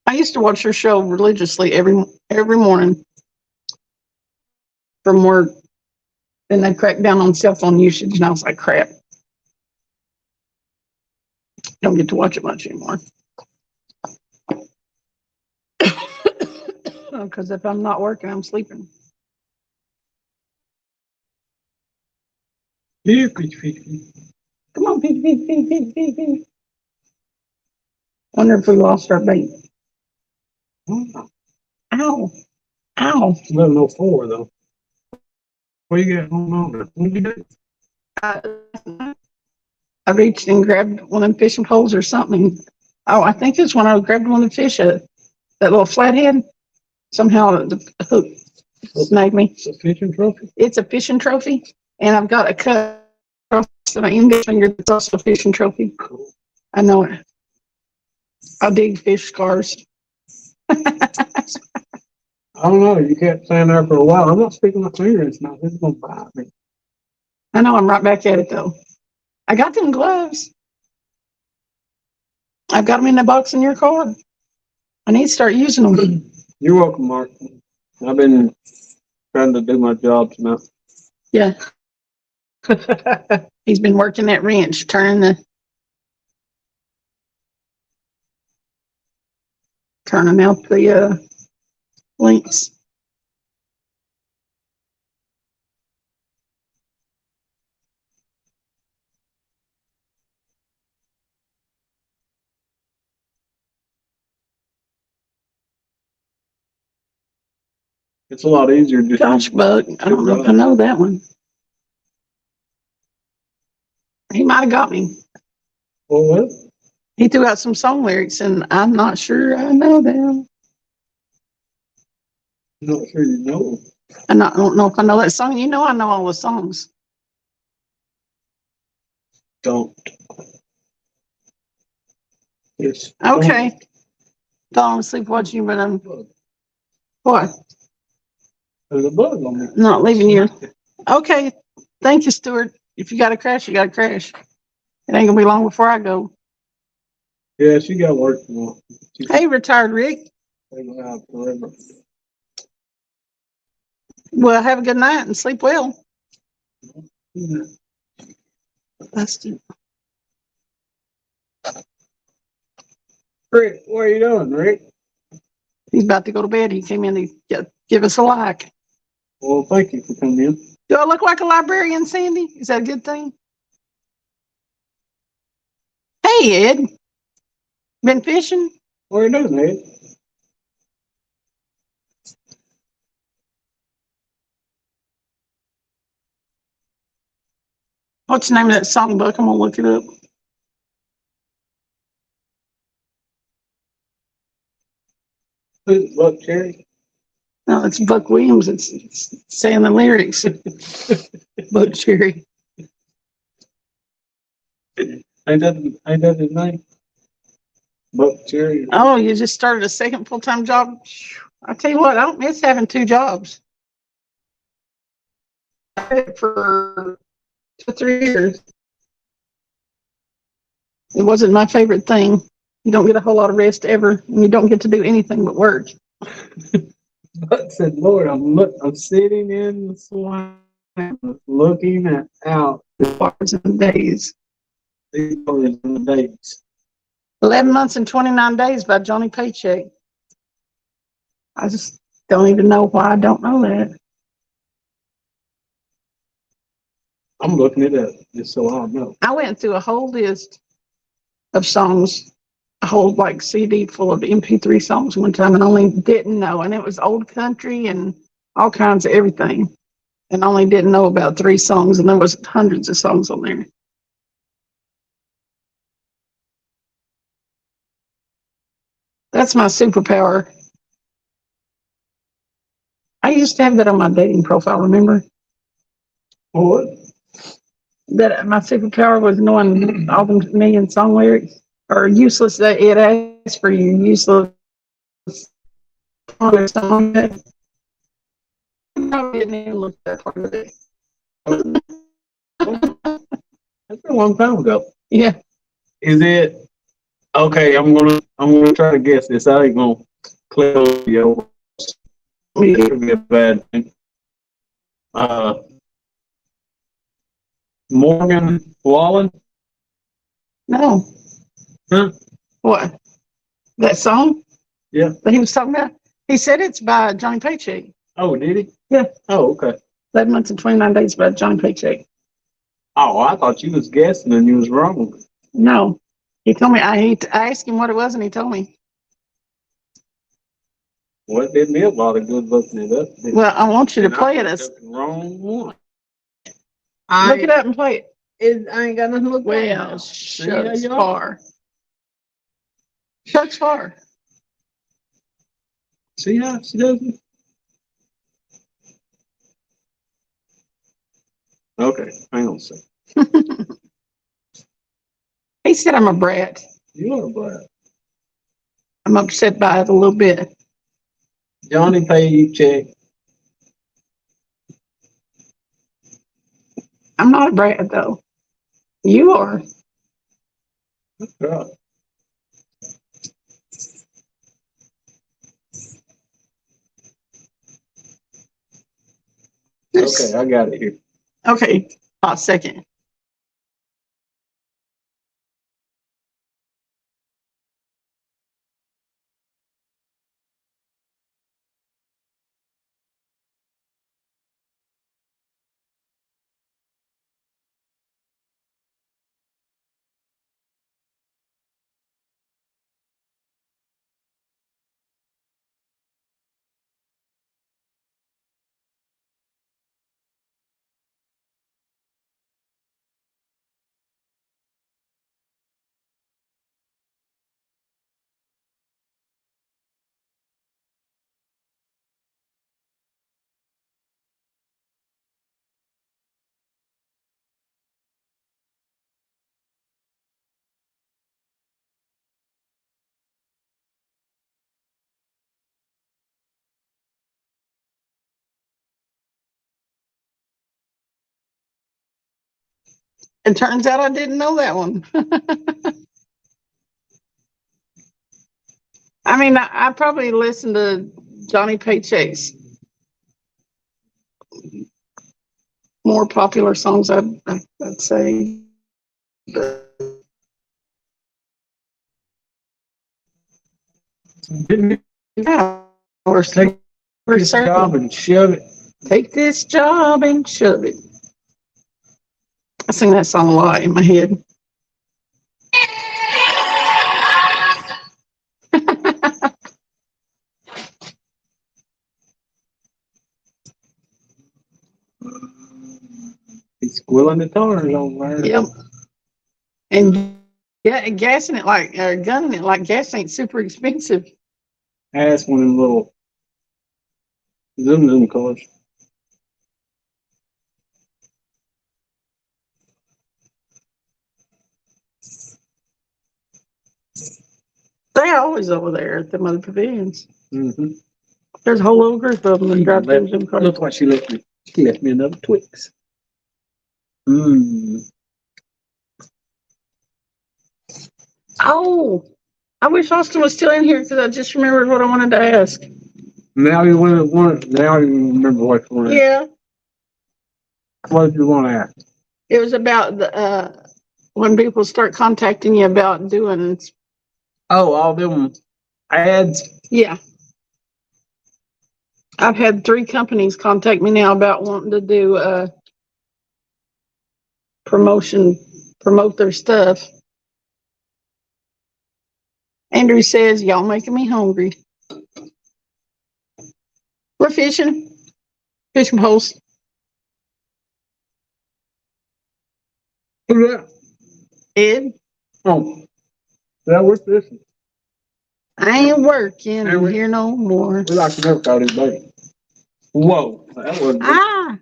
I used to watch her show religiously every morning from work. Then they cracked down on cell phone usage, and I was like, crap. Don't get to watch it much anymore. Because if I'm not working, I'm sleeping. Here, Peach. Come on, Pig. Wonder if we lost our bait. Ow. 11:04 though. What you got going on there? What you do? I reached and grabbed one of them fishing poles or something. Oh, I think it's when I grabbed one of the fish, that little flathead. Somehow the hook snagged me. It's a fishing trophy? It's a fishing trophy, and I've got a cut across my index finger that's also a fishing trophy. Cool. I know it. I dig fish scars. I don't know. You kept saying there for a while. I'm not sticking my finger in. It's not. It's going to bite me. I know, I'm right back at it though. I got them gloves. I've got them in the box in your car. I need to start using them. You're welcome, Mark. I've been trying to do my job tonight. Yeah, he's been working that wrench, turning out the links. It's a lot easier just. Josh Buck, I don't know if I know that one. He might have got me. Well, what? He threw out some song lyrics, and I'm not sure I know them. Not sure you know. I don't know if I know that song. You know, I know all the songs. Don't. Yes. Okay. Don't sleep watching, but what? There's a bug on me. Not leaving you. Okay. Thank you, Stuart. If you got to crash, you got to crash. It ain't gonna be long before I go. Yeah, she got work tomorrow. Hey, retired Rick. Out forever. Well, have a good night and sleep well. Busted. Rick, what are you doing, Rick? He's about to go to bed. He came in to give us a like. Well, thank you for coming in. Do I look like a librarian, Sandy? Is that a good thing? Hey, Ed. Been fishing? What are you doing, Ed? What's the name of that songbook? I'm gonna look it up. Who's Buck Cherry? No, it's Buck Williams. It's saying the lyrics. Buck Cherry. Ain't that his name? Buck Cherry. Oh, you just started a second full-time job? I tell you what, I don't miss having two jobs. I had it for 2 or 3 years. It wasn't my favorite thing. You don't get a whole lot of rest ever, and you don't get to do anything but work. Buck said, Lord, I'm sitting in the swamp looking out. Hours and days. These hours and days. 11 months and 29 days by Johnny Paycheck. I just don't even know why I don't know that. I'm looking it up just so I know. I went through a whole list of songs, a whole like CD full of MP3 songs one time, and only didn't know. And it was old country and all kinds of everything. And only didn't know about 3 songs, and there was hundreds of songs on there. That's my superpower. I used to have that on my dating profile, remember? What? That my superpower was knowing all the million song lyrics or useless that it asks for you, useless on a song that I didn't even look that part of it. That's a long time ago. Yeah. Is it okay? I'm gonna try to guess this. I ain't gonna clear you over. It'll be a bad thing. Morgan Wallen? No. Huh? What? That song? Yeah. That he was talking about? He said it's by Johnny Paycheck. Oh, did he? Yeah. Oh, okay. 11 months and 29 days by Johnny Paycheck. Oh, I thought you was guessing and you was wrong. No. He told me, I asked him what it was, and he told me. Well, it did me a lot of good looking it up. Well, I want you to play it. Took the wrong one. Look it up and play it. I ain't got nothing to look at. Well, shucks far. Shucks far. See how she does it? Okay, hang on a second. He said I'm a brat. You are a brat. I'm upset by it a little bit. Johnny Paycheck. I'm not a brat, though. You are. That's right. Okay, I got it here. Okay, I'll second. It turns out I didn't know that one. I mean, I probably listened to Johnny Paycheck's more popular songs, I'd say. Didn't Yeah, or take this job and shove it. Take this job and shove it. I sing that song a lot in my head. He's squilling the tires over there. Yep. And yeah, gassing it like, or gunning it like gas ain't super expensive. Ass one of them little zoom cars. They're always over there at the Mother Pavilions. Mm-hmm. There's a whole little group of them that drive those Zoom cars. Look what she left me. She left me another Twix. Mmm. Oh, I wish Austin was still in here because I just remembered what I wanted to ask. Now you want to now you remember what you want to ask. Yeah, What did you want to ask? it was about the when people start contacting you about doing. Oh, all them ads. Yeah, I've had 3 companies contact me now about wanting to do promote their stuff. Andrew says, y'all making me hungry. We're fishing poles. Who's that? Ed, Oh, that was this. I ain't working Hey, we- here no more. We like to know about his baby. Whoa, that was. Ah,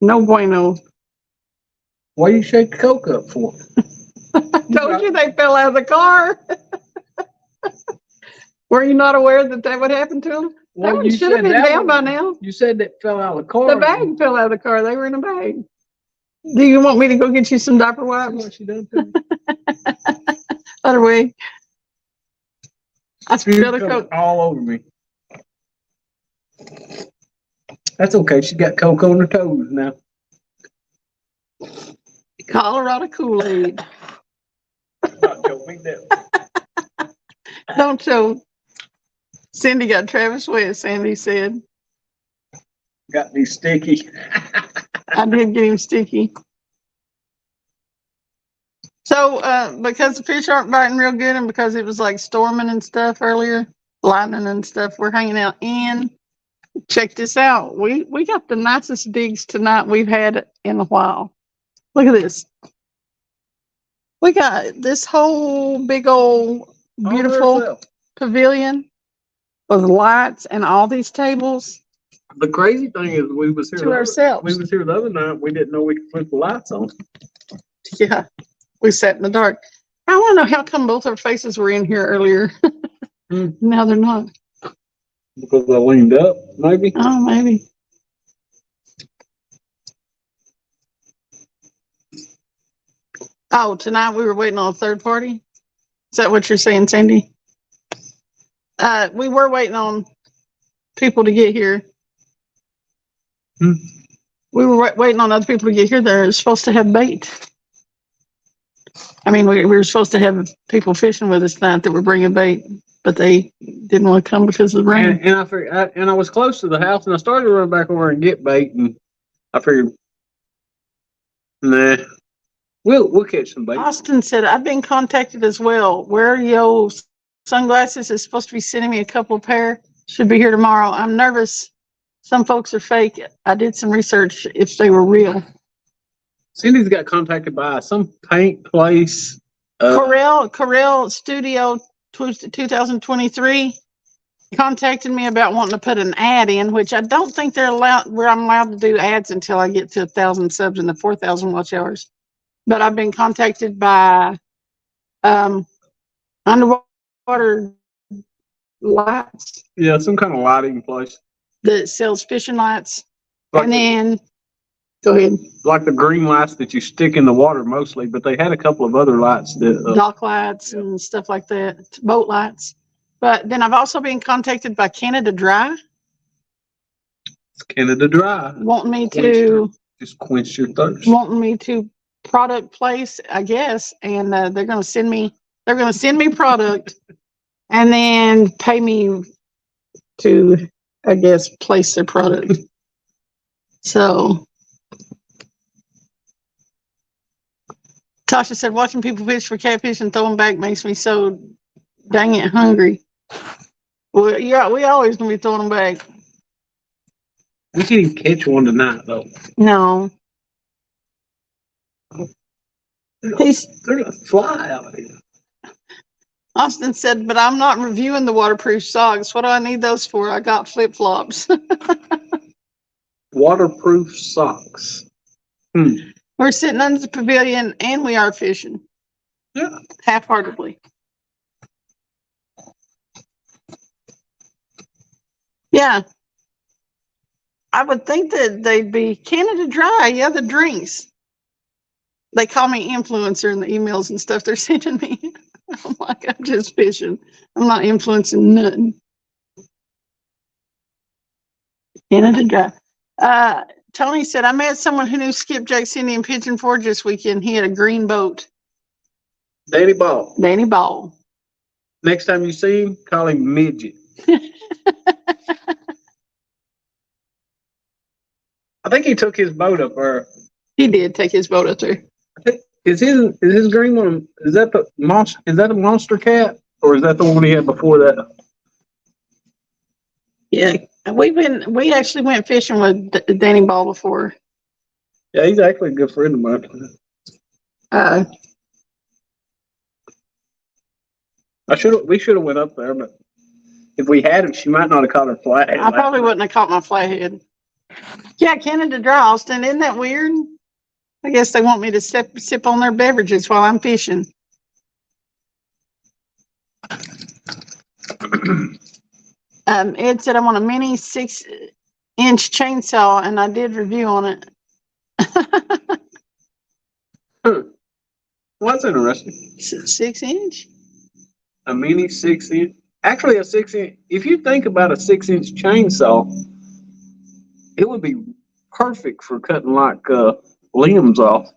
no bueno. What you shake the Coke up for? Told you they fell out of the car. Were you not aware that would happen to them? That one should have been down by now. You said that fell out of the car. The bag fell out of the car. They were in a bag. Do you want me to go get you some diaper wipes? What she done to me? Other way. I spilled a Coke. All over me. That's okay. She got Coke on her toes now. Colorado Kool-Aid. Don't make that. Don't show. Cindy got Travis wet, Sandy said. Got me sticky. I did get him sticky. So, because the fish aren't biting real good and because it was like storming and stuff earlier, lightning and stuff, we're hanging out in. Check this out. We got the nicest digs tonight we've had in a while. Look at this. We got this whole big old beautiful pavilion with lights and all these tables The crazy thing is, we was here. to ourselves. We was here the other night. We didn't know we could flip the lights on. Yeah, we sat in the dark. I want to know how come both our faces were in here earlier. Now they're not. Because I leaned up, maybe. Oh, maybe. Oh, tonight we were waiting on a third party. Is that what you're saying, Sandy? We were waiting on people to get here. we were waiting on other people to get here. They're supposed to have bait. I mean, we were supposed to have people fishing with us tonight that were bringing bait, but they didn't want to come because of the rain. And I figured, and I was close to the house, and I started to run back over and get bait, and I figured, nah, we'll catch some bait. Austin said, I've been contacted as well. Where are your sunglasses? Is supposed to be sending me a couple of pair. Should be here tomorrow. I'm nervous. Some folks are fake. I did some research if they were real. Cindy's got contacted by some paint place. Corel Studio 2023 contacted me about wanting to put an ad in, which I don't think they're allowed, where I'm allowed to do ads until I get to 1,000 subs and the 4,000 watch hours. But I've been contacted by underwater lights Yeah, some kind of lighting place. that sells fishing lights. Like, And then, go ahead, like the green lights that you stick in the water mostly, but they had a couple of other lights that. dock lights and stuff like that, boat lights. But then I've also been contacted by Canada Dry, It's Canada Dry. wanting me to product place, I guess, and they're going to send me product and then pay me to, I guess, place their product. So Tasha said, watching people fish for catfish and throw them back makes me so dang it hungry. Well, yeah, we always gonna be throwing them back. We can't even catch one tonight, though. No. They're gonna fly out of here. Austin said, but I'm not reviewing the waterproof socks. What do I need those for? I got flip flops. Waterproof socks. We're sitting under the pavilion and we are fishing. Yeah. Half-heartedly. Yeah. I would think that they'd be Canada Dry. Yeah, the drinks. They call me influencer in the emails and stuff they're sending me. I'm like, I'm just fishing. I'm not influencing nothing. Canada Dry. Tony said, I met someone who knew Skipjack, Cindy, and Pigeon Forge this weekend. He had a green boat. Danny Ball. Danny Ball. Next time you see him, call him Midget. I think he took his boat up there. He did take his boat up there. Is his green one? Is that the monster? Is that a monster cat, or is that the one he had before that? Yeah, we actually went fishing with Danny Ball before. Yeah, he's actually a good friend of mine. We should have went up there, but if we had him, she might not have caught her flathead. I probably wouldn't have caught my flathead. Yeah, Canada Dry, Austin, isn't that weird? I guess they want me to sip on their beverages while I'm fishing. Ed said I want a mini 6-inch chainsaw, and I did review on it. Well, that's interesting. 6-inch? A mini 6-inch. Actually, a 6-inch. If you think about a 6-inch chainsaw, it would be perfect for cutting like limbs off.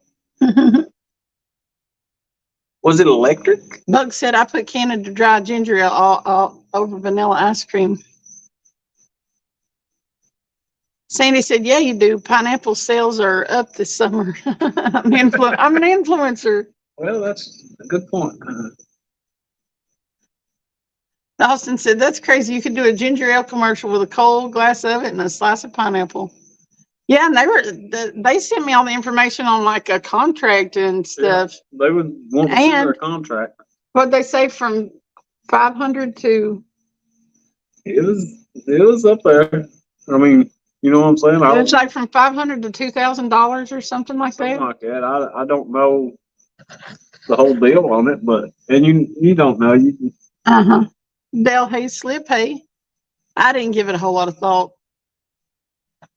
Was it electric? Bug said I put Canada Dry ginger ale all over vanilla ice cream. Sandy said, yeah, you do. Pineapple sales are up this summer. I'm an influencer. Well, that's a good point. Austin said, that's crazy. You could do a ginger ale commercial with a cold glass of it and a slice of pineapple. Yeah, and they sent me all the information on like a contract and stuff. Yeah, they would want to see their contract. What'd they say, from 500 to? It was up there. I mean, you know what I'm saying? It's like from $500 to $2,000 or something like that. Something like that. I don't know the whole deal on it, but and you don't know. Dale Hayes slip hay. I didn't give it a whole lot of thought.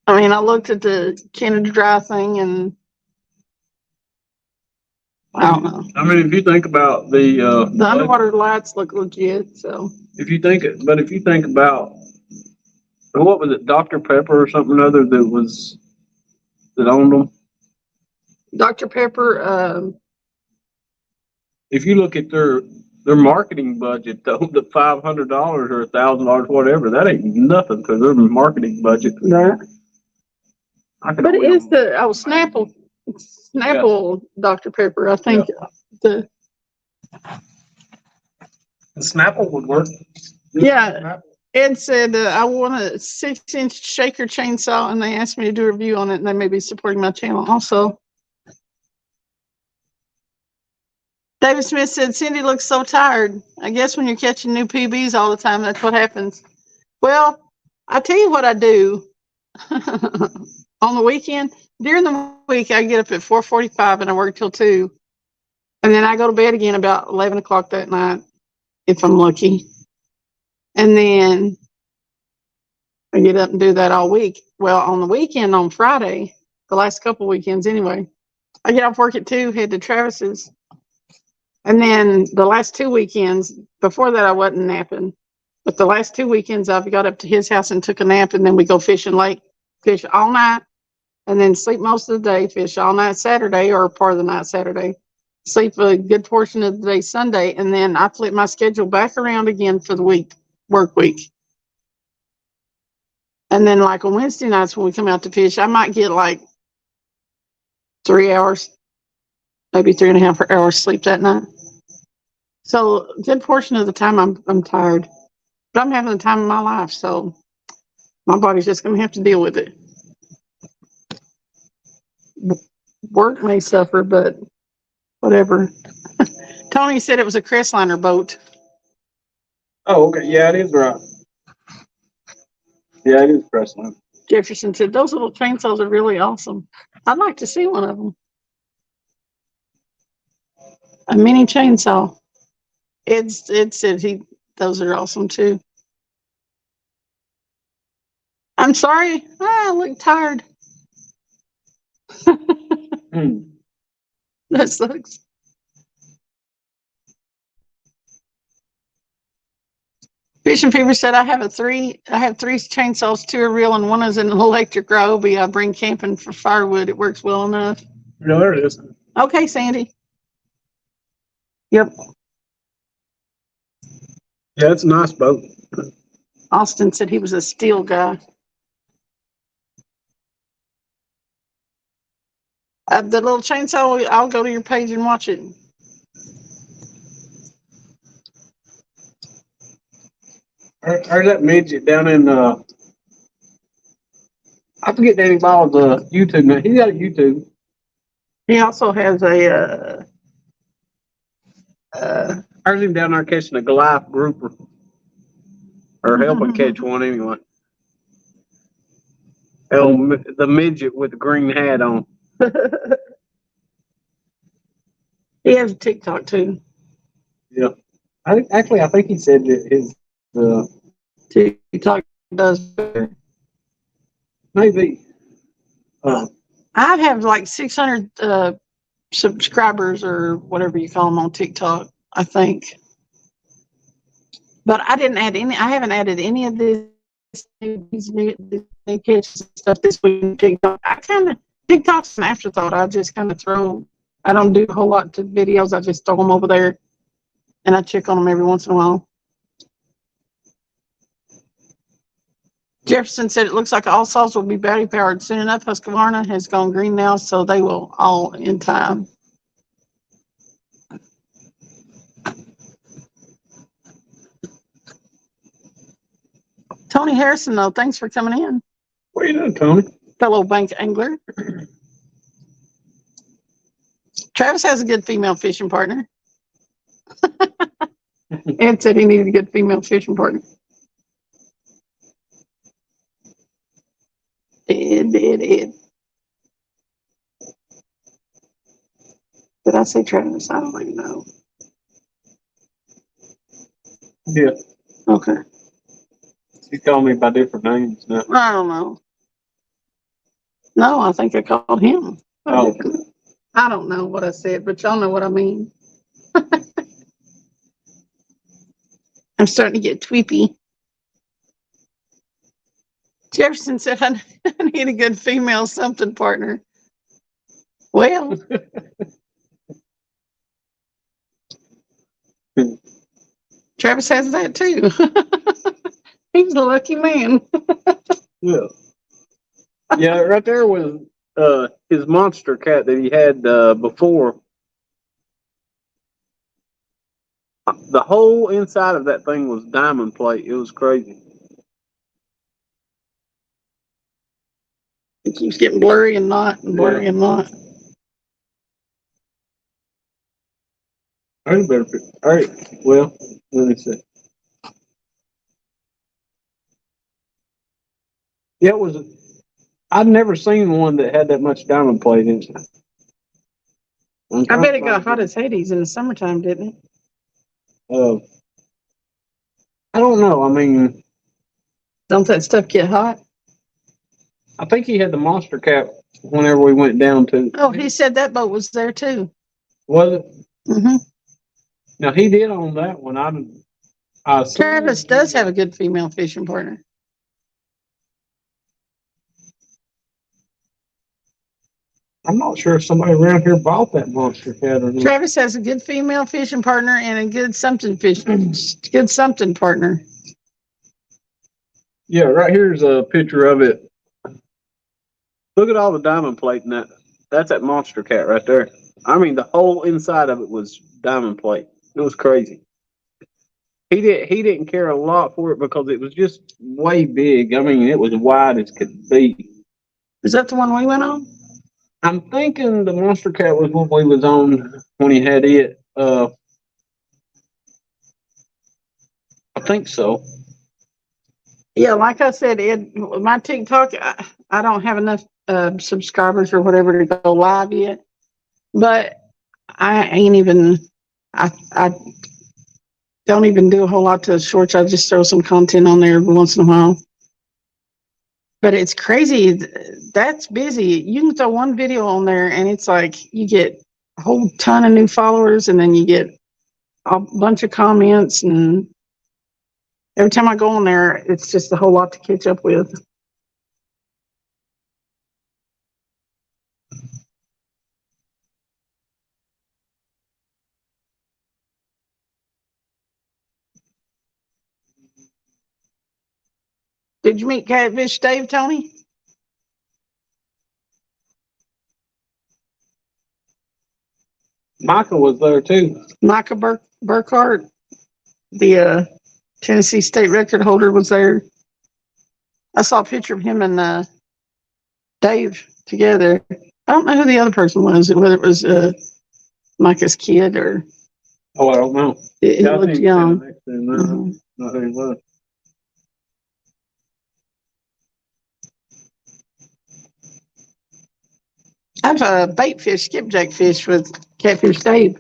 I mean, I looked at the Canada Dry thing and I don't know. I mean, if you think about the underwater lights look legit, so. If you think about what was it, Dr. Pepper or something other that was that owned them. Dr. Pepper, If you look at their marketing budget, though, the $500 or $1,000, whatever, that ain't nothing to their marketing budget. that. I could But it only- is Snapple Dr. Pepper, I think. The Snapple would work. Yeah. Ed said, I want a 6-inch shaker chainsaw, and they asked me to do a review on it, and they may be supporting my channel also. David Smith said, Cindy looks so tired. I guess when you're catching new PBs all the time, that's what happens. Well, I tell you what I do. On the weekend, during the week, I get up at 4:45 and I work till 2. And then I go to bed again about 11 o'clock that night, if I'm lucky. And then I get up and do that all week. Well, on the weekend, on Friday, the last couple weekends anyway, I get off work at 2, head to Travis's. And then the last 2 weekends, before that, I wasn't napping. But the last 2 weekends, I've got up to his house and took a nap, and then we go fishing lake, fish all night, and then sleep most of the day, fish all night Saturday or part of the night Saturday, sleep a good portion of the day Sunday, and then I flip my schedule back around again for the week, work week. And then like on Wednesday nights when we come out to fish, I might get like 3 hours, maybe 3.5 hours sleep that night. So a good portion of the time I'm tired, but I'm having the time of my life. So my body's just going to have to deal with it. Work may suffer, but whatever. Tony said it was a Crestliner boat. Oh, okay. Yeah, it is right. Yeah, it is Crestline. Jefferson said those little chainsaws are really awesome. I'd like to see one of them. A mini chainsaw. Ed said those are awesome too. I'm sorry. I look tired. That sucks. Fish and Fever said I have 3 chainsaws, 2 are real, and 1 is an electric Ryobi I bring camping for firewood. It works well enough. No, there it is. Okay, Sandy. Yep. Yeah, it's a nice boat. Austin said he was a steel guy. The little chainsaw, I'll go to your page and watch it. There's that midget down in, I forget Danny Ball's YouTube now. He's got a YouTube. He also has a, There's him down there catching a Goliath grouper. Or helping catch one anyway. The midget with the green hat on. he has a TikTok too. Yeah. I think he said that his, TikTok does better. maybe. I have like 600 subscribers or whatever you call them on TikTok, I think. But I haven't added any of these new catches and stuff this week on TikTok. TikTok's an afterthought. I just kind of I don't do a whole lot to videos. I just throw them over there and I check on them every once in a while. Jefferson said it looks like all saws will be battery powered soon enough. Husqvarna has gone green now, so they will all in time. Tony Harrison, though, thanks for coming in. What are you doing, Tony? Fellow bank angler. Travis has a good female fishing partner. Ed said he needed a good female fishing partner. Ed. Did I say Travis? I don't even know. Yeah. Okay. He's calling me by different names now. I don't know. No, I think I called him. Oh. I don't know what I said, but y'all know what I mean. I'm starting to get tweepy. Jefferson said, I need a good female something partner. Well, Travis has that too. He's a lucky man. Yeah. Yeah, right there was his monster cat that he had before. The whole inside of that thing was diamond plate. It was crazy. It keeps getting blurry and not, and blurry and not. I better. All right. Well, let me see. Yeah, it was. I'd never seen one that had that much diamond plate in it. I bet it got hot as Hades in the summertime, didn't it? I don't know. I mean, Don't that stuff get hot? I think he had the monster cap whenever we went down to. Oh, he said that boat was there too. Was it? Mm-hmm. Now he did on that one. I Travis does have a good female fishing partner. I'm not sure if somebody around here bought that monster cat or not. Travis has a good female fishing partner and a good something partner. Yeah, right here's a picture of it. Look at all the diamond plate in that. That's that monster cat right there. I mean, the whole inside of it was diamond plate. It was crazy. He didn't care a lot for it because it was just way big. I mean, it was wide as could be. Is that the one we went on? I'm thinking the monster cat was what we was on when he had it. I think so. Yeah, like I said, Ed, my TikTok, I don't have enough subscribers or whatever to go live yet, but I don't even do a whole lot to shorts. I just throw some content on there every once in a while. But it's crazy. That's busy. You can throw one video on there and it's like you get a whole ton of new followers and then you get a bunch of comments. And every time I go on there, it's just a whole lot to catch up with. Did you meet Catfish Dave, Tony? Michael was there too. Micah Burkhart, the Tennessee state record holder, was there. I saw a picture of him and Dave together. I don't know who the other person was, whether it was Micah's kid or. Oh, I don't know. He looked young. Mm-hmm. Not who he was. I've bait fish, skipjack fish with Catfish Dave.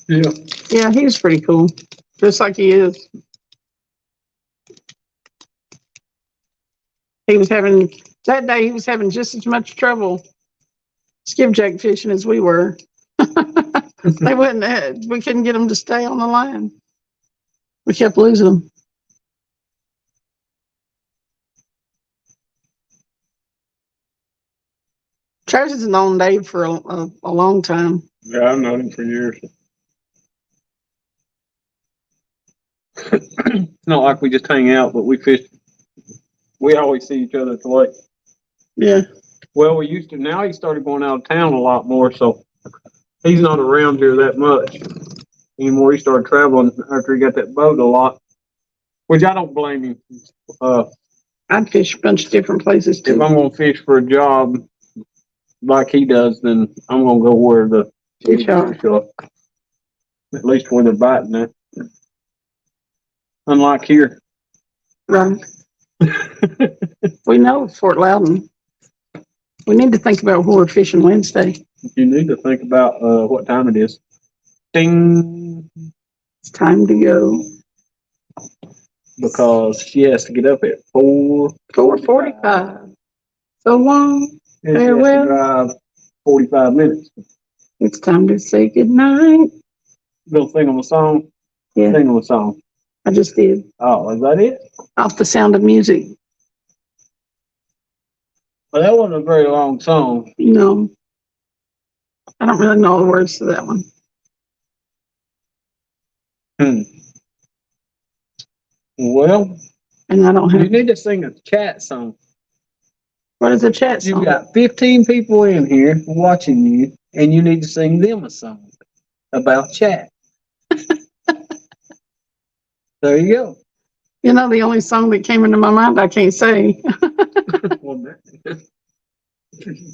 Yeah. Yeah, he was pretty cool, just like he is. He was having that day. He was having just as much trouble skipjack fishing as we were. They wouldn't. We couldn't get them to stay on the line. We kept losing them. Travis has known Dave for a long time. Yeah, I've known him for years. It's not like we just hang out, but we fish. We always see each other at the lake. Yeah. Well, we used to. Now he started going out of town a lot more, so he's not around here that much anymore. He started traveling after he got that boat a lot, which I don't blame him. I'd fish a bunch of different places too. If I'm going to fish for a job like he does, then I'm going to go where the fish are. At least where they're biting at. Unlike here. Right. We know Fort Loudon. We need to think about where we're fishing Wednesday. You need to think about what time it is. Ding. It's time to go. Because she has to get up at 4:45. So long. And she has to drive 45 minutes. It's time to say goodnight. Gonna sing them a song? Yeah. Sing them a song. I just did. Oh, is that it? Off the Sound of Music. Well, that wasn't a very long song. No. I don't really know the words to that one. Well, And I don't you have. need to sing a chat song. What is a chat song? You've got 15 people in here watching you, and you need to sing them a song about chat. There you go. You know, the only song that came into my mind, I can't say.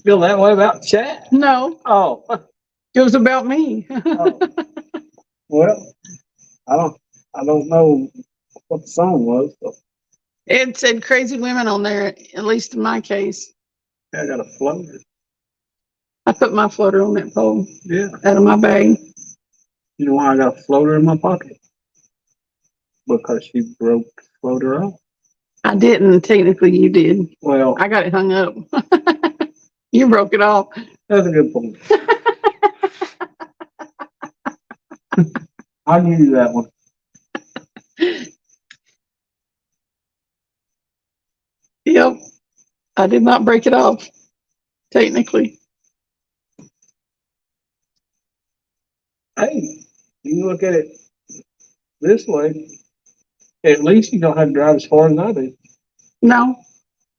Feel that way about chat? No, Oh, it was about me. oh. Well, I don't know what the song was. So It said crazy women on there, at least in my case. I got a floater. I put my floater on that pole Yeah. out of my bag. You know why I got a floater in my pocket? Because she broke the floater off. I didn't. Technically, you did. Well, I got it hung up. You broke it off. that's a good point. I'll give you that one. Yep. I did not break it off. Technically. Hey, you can look at it this way. At least you don't have to drive as far as I do. No.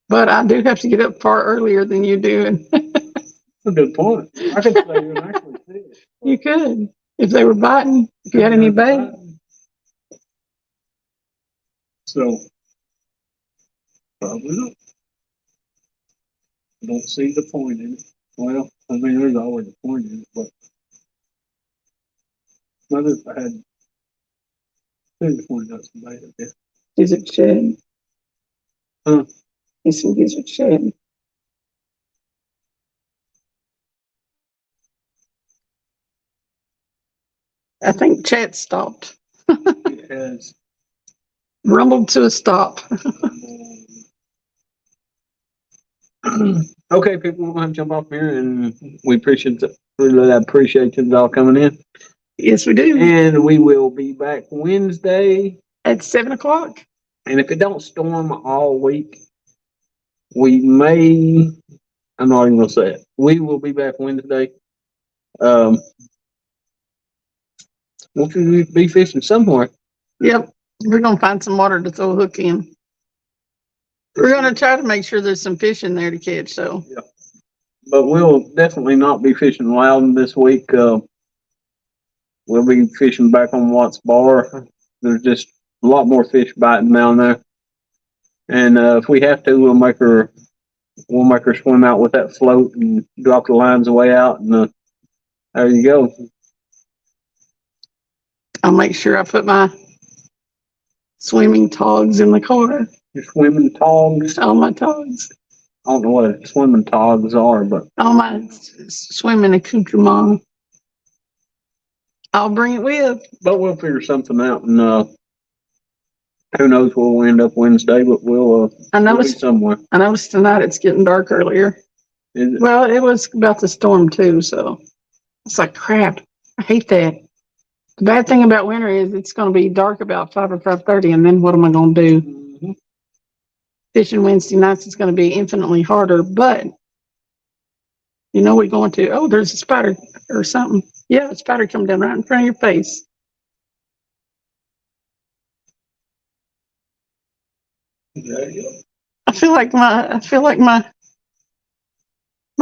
But I do have to get up far earlier than you do. That's a good point. I could stay here and actually see it. You could. If they were biting, if you had any bait. So, probably not. I don't see the point in it. Well, I mean, there's always a point in it, but not if I had to point out some bait, I guess. Gizzard shed. Huh? It's some gizzard shed. I think chat stopped. It has. Rumbled to a stop. Okay, people, we're going to jump off here, and we really appreciate you all coming in. Yes, we do. And we will be back Wednesday. At 7:00. And if it don't storm all week, we may, I'm not even going to say it. We will be back Wednesday. We'll be fishing somewhere. Yep. We're going to find some water to throw a hook in. We're going to try to make sure there's some fish in there to catch, so. Yeah. But we'll definitely not be fishing Loudon this week. We'll be fishing back on Watts Bar. There's just a lot more fish biting down there. And if we have to, we'll make her swim out with that float and drop the lines way out, and there you go. I'll make sure I put my swimming togs in the car. Your swimming togs. All my togs. I don't know what swimming togs are, but All my swimming accoutrement. I'll bring it with. we'll figure something out, and who knows where we'll end up Wednesday, but we'll be somewhere. I noticed tonight it's getting dark earlier. Is it? Well, it was about the storm too, so it's like crap. I hate that. The bad thing about winter is it's going to be dark about 5 or 5:30, and then what am I going to do? Mm-hmm. Fishing Wednesday nights is going to be infinitely harder, but you know we're going to. Oh, there's a spider or something. Yeah, a spider coming down right in front of your face. There you go. I feel like my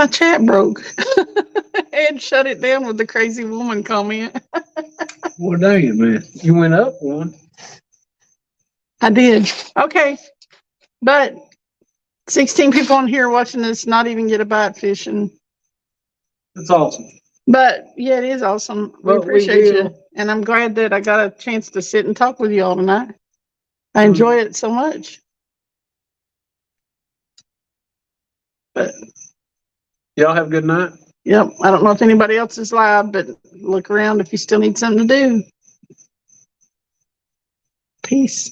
chat broke. Ed shut it down with the crazy woman comment. Well, dang it, man. You went up one. I did. Okay. But 16 people on here watching us not even get a bite fishing. That's awesome. But yeah, it is awesome. We appreciate you. And I'm glad that I got a chance to sit and talk with you all tonight. I enjoy it so much. But y'all have a good night. Yep. I don't know if anybody else is live, but look around if you still need something to do. Peace.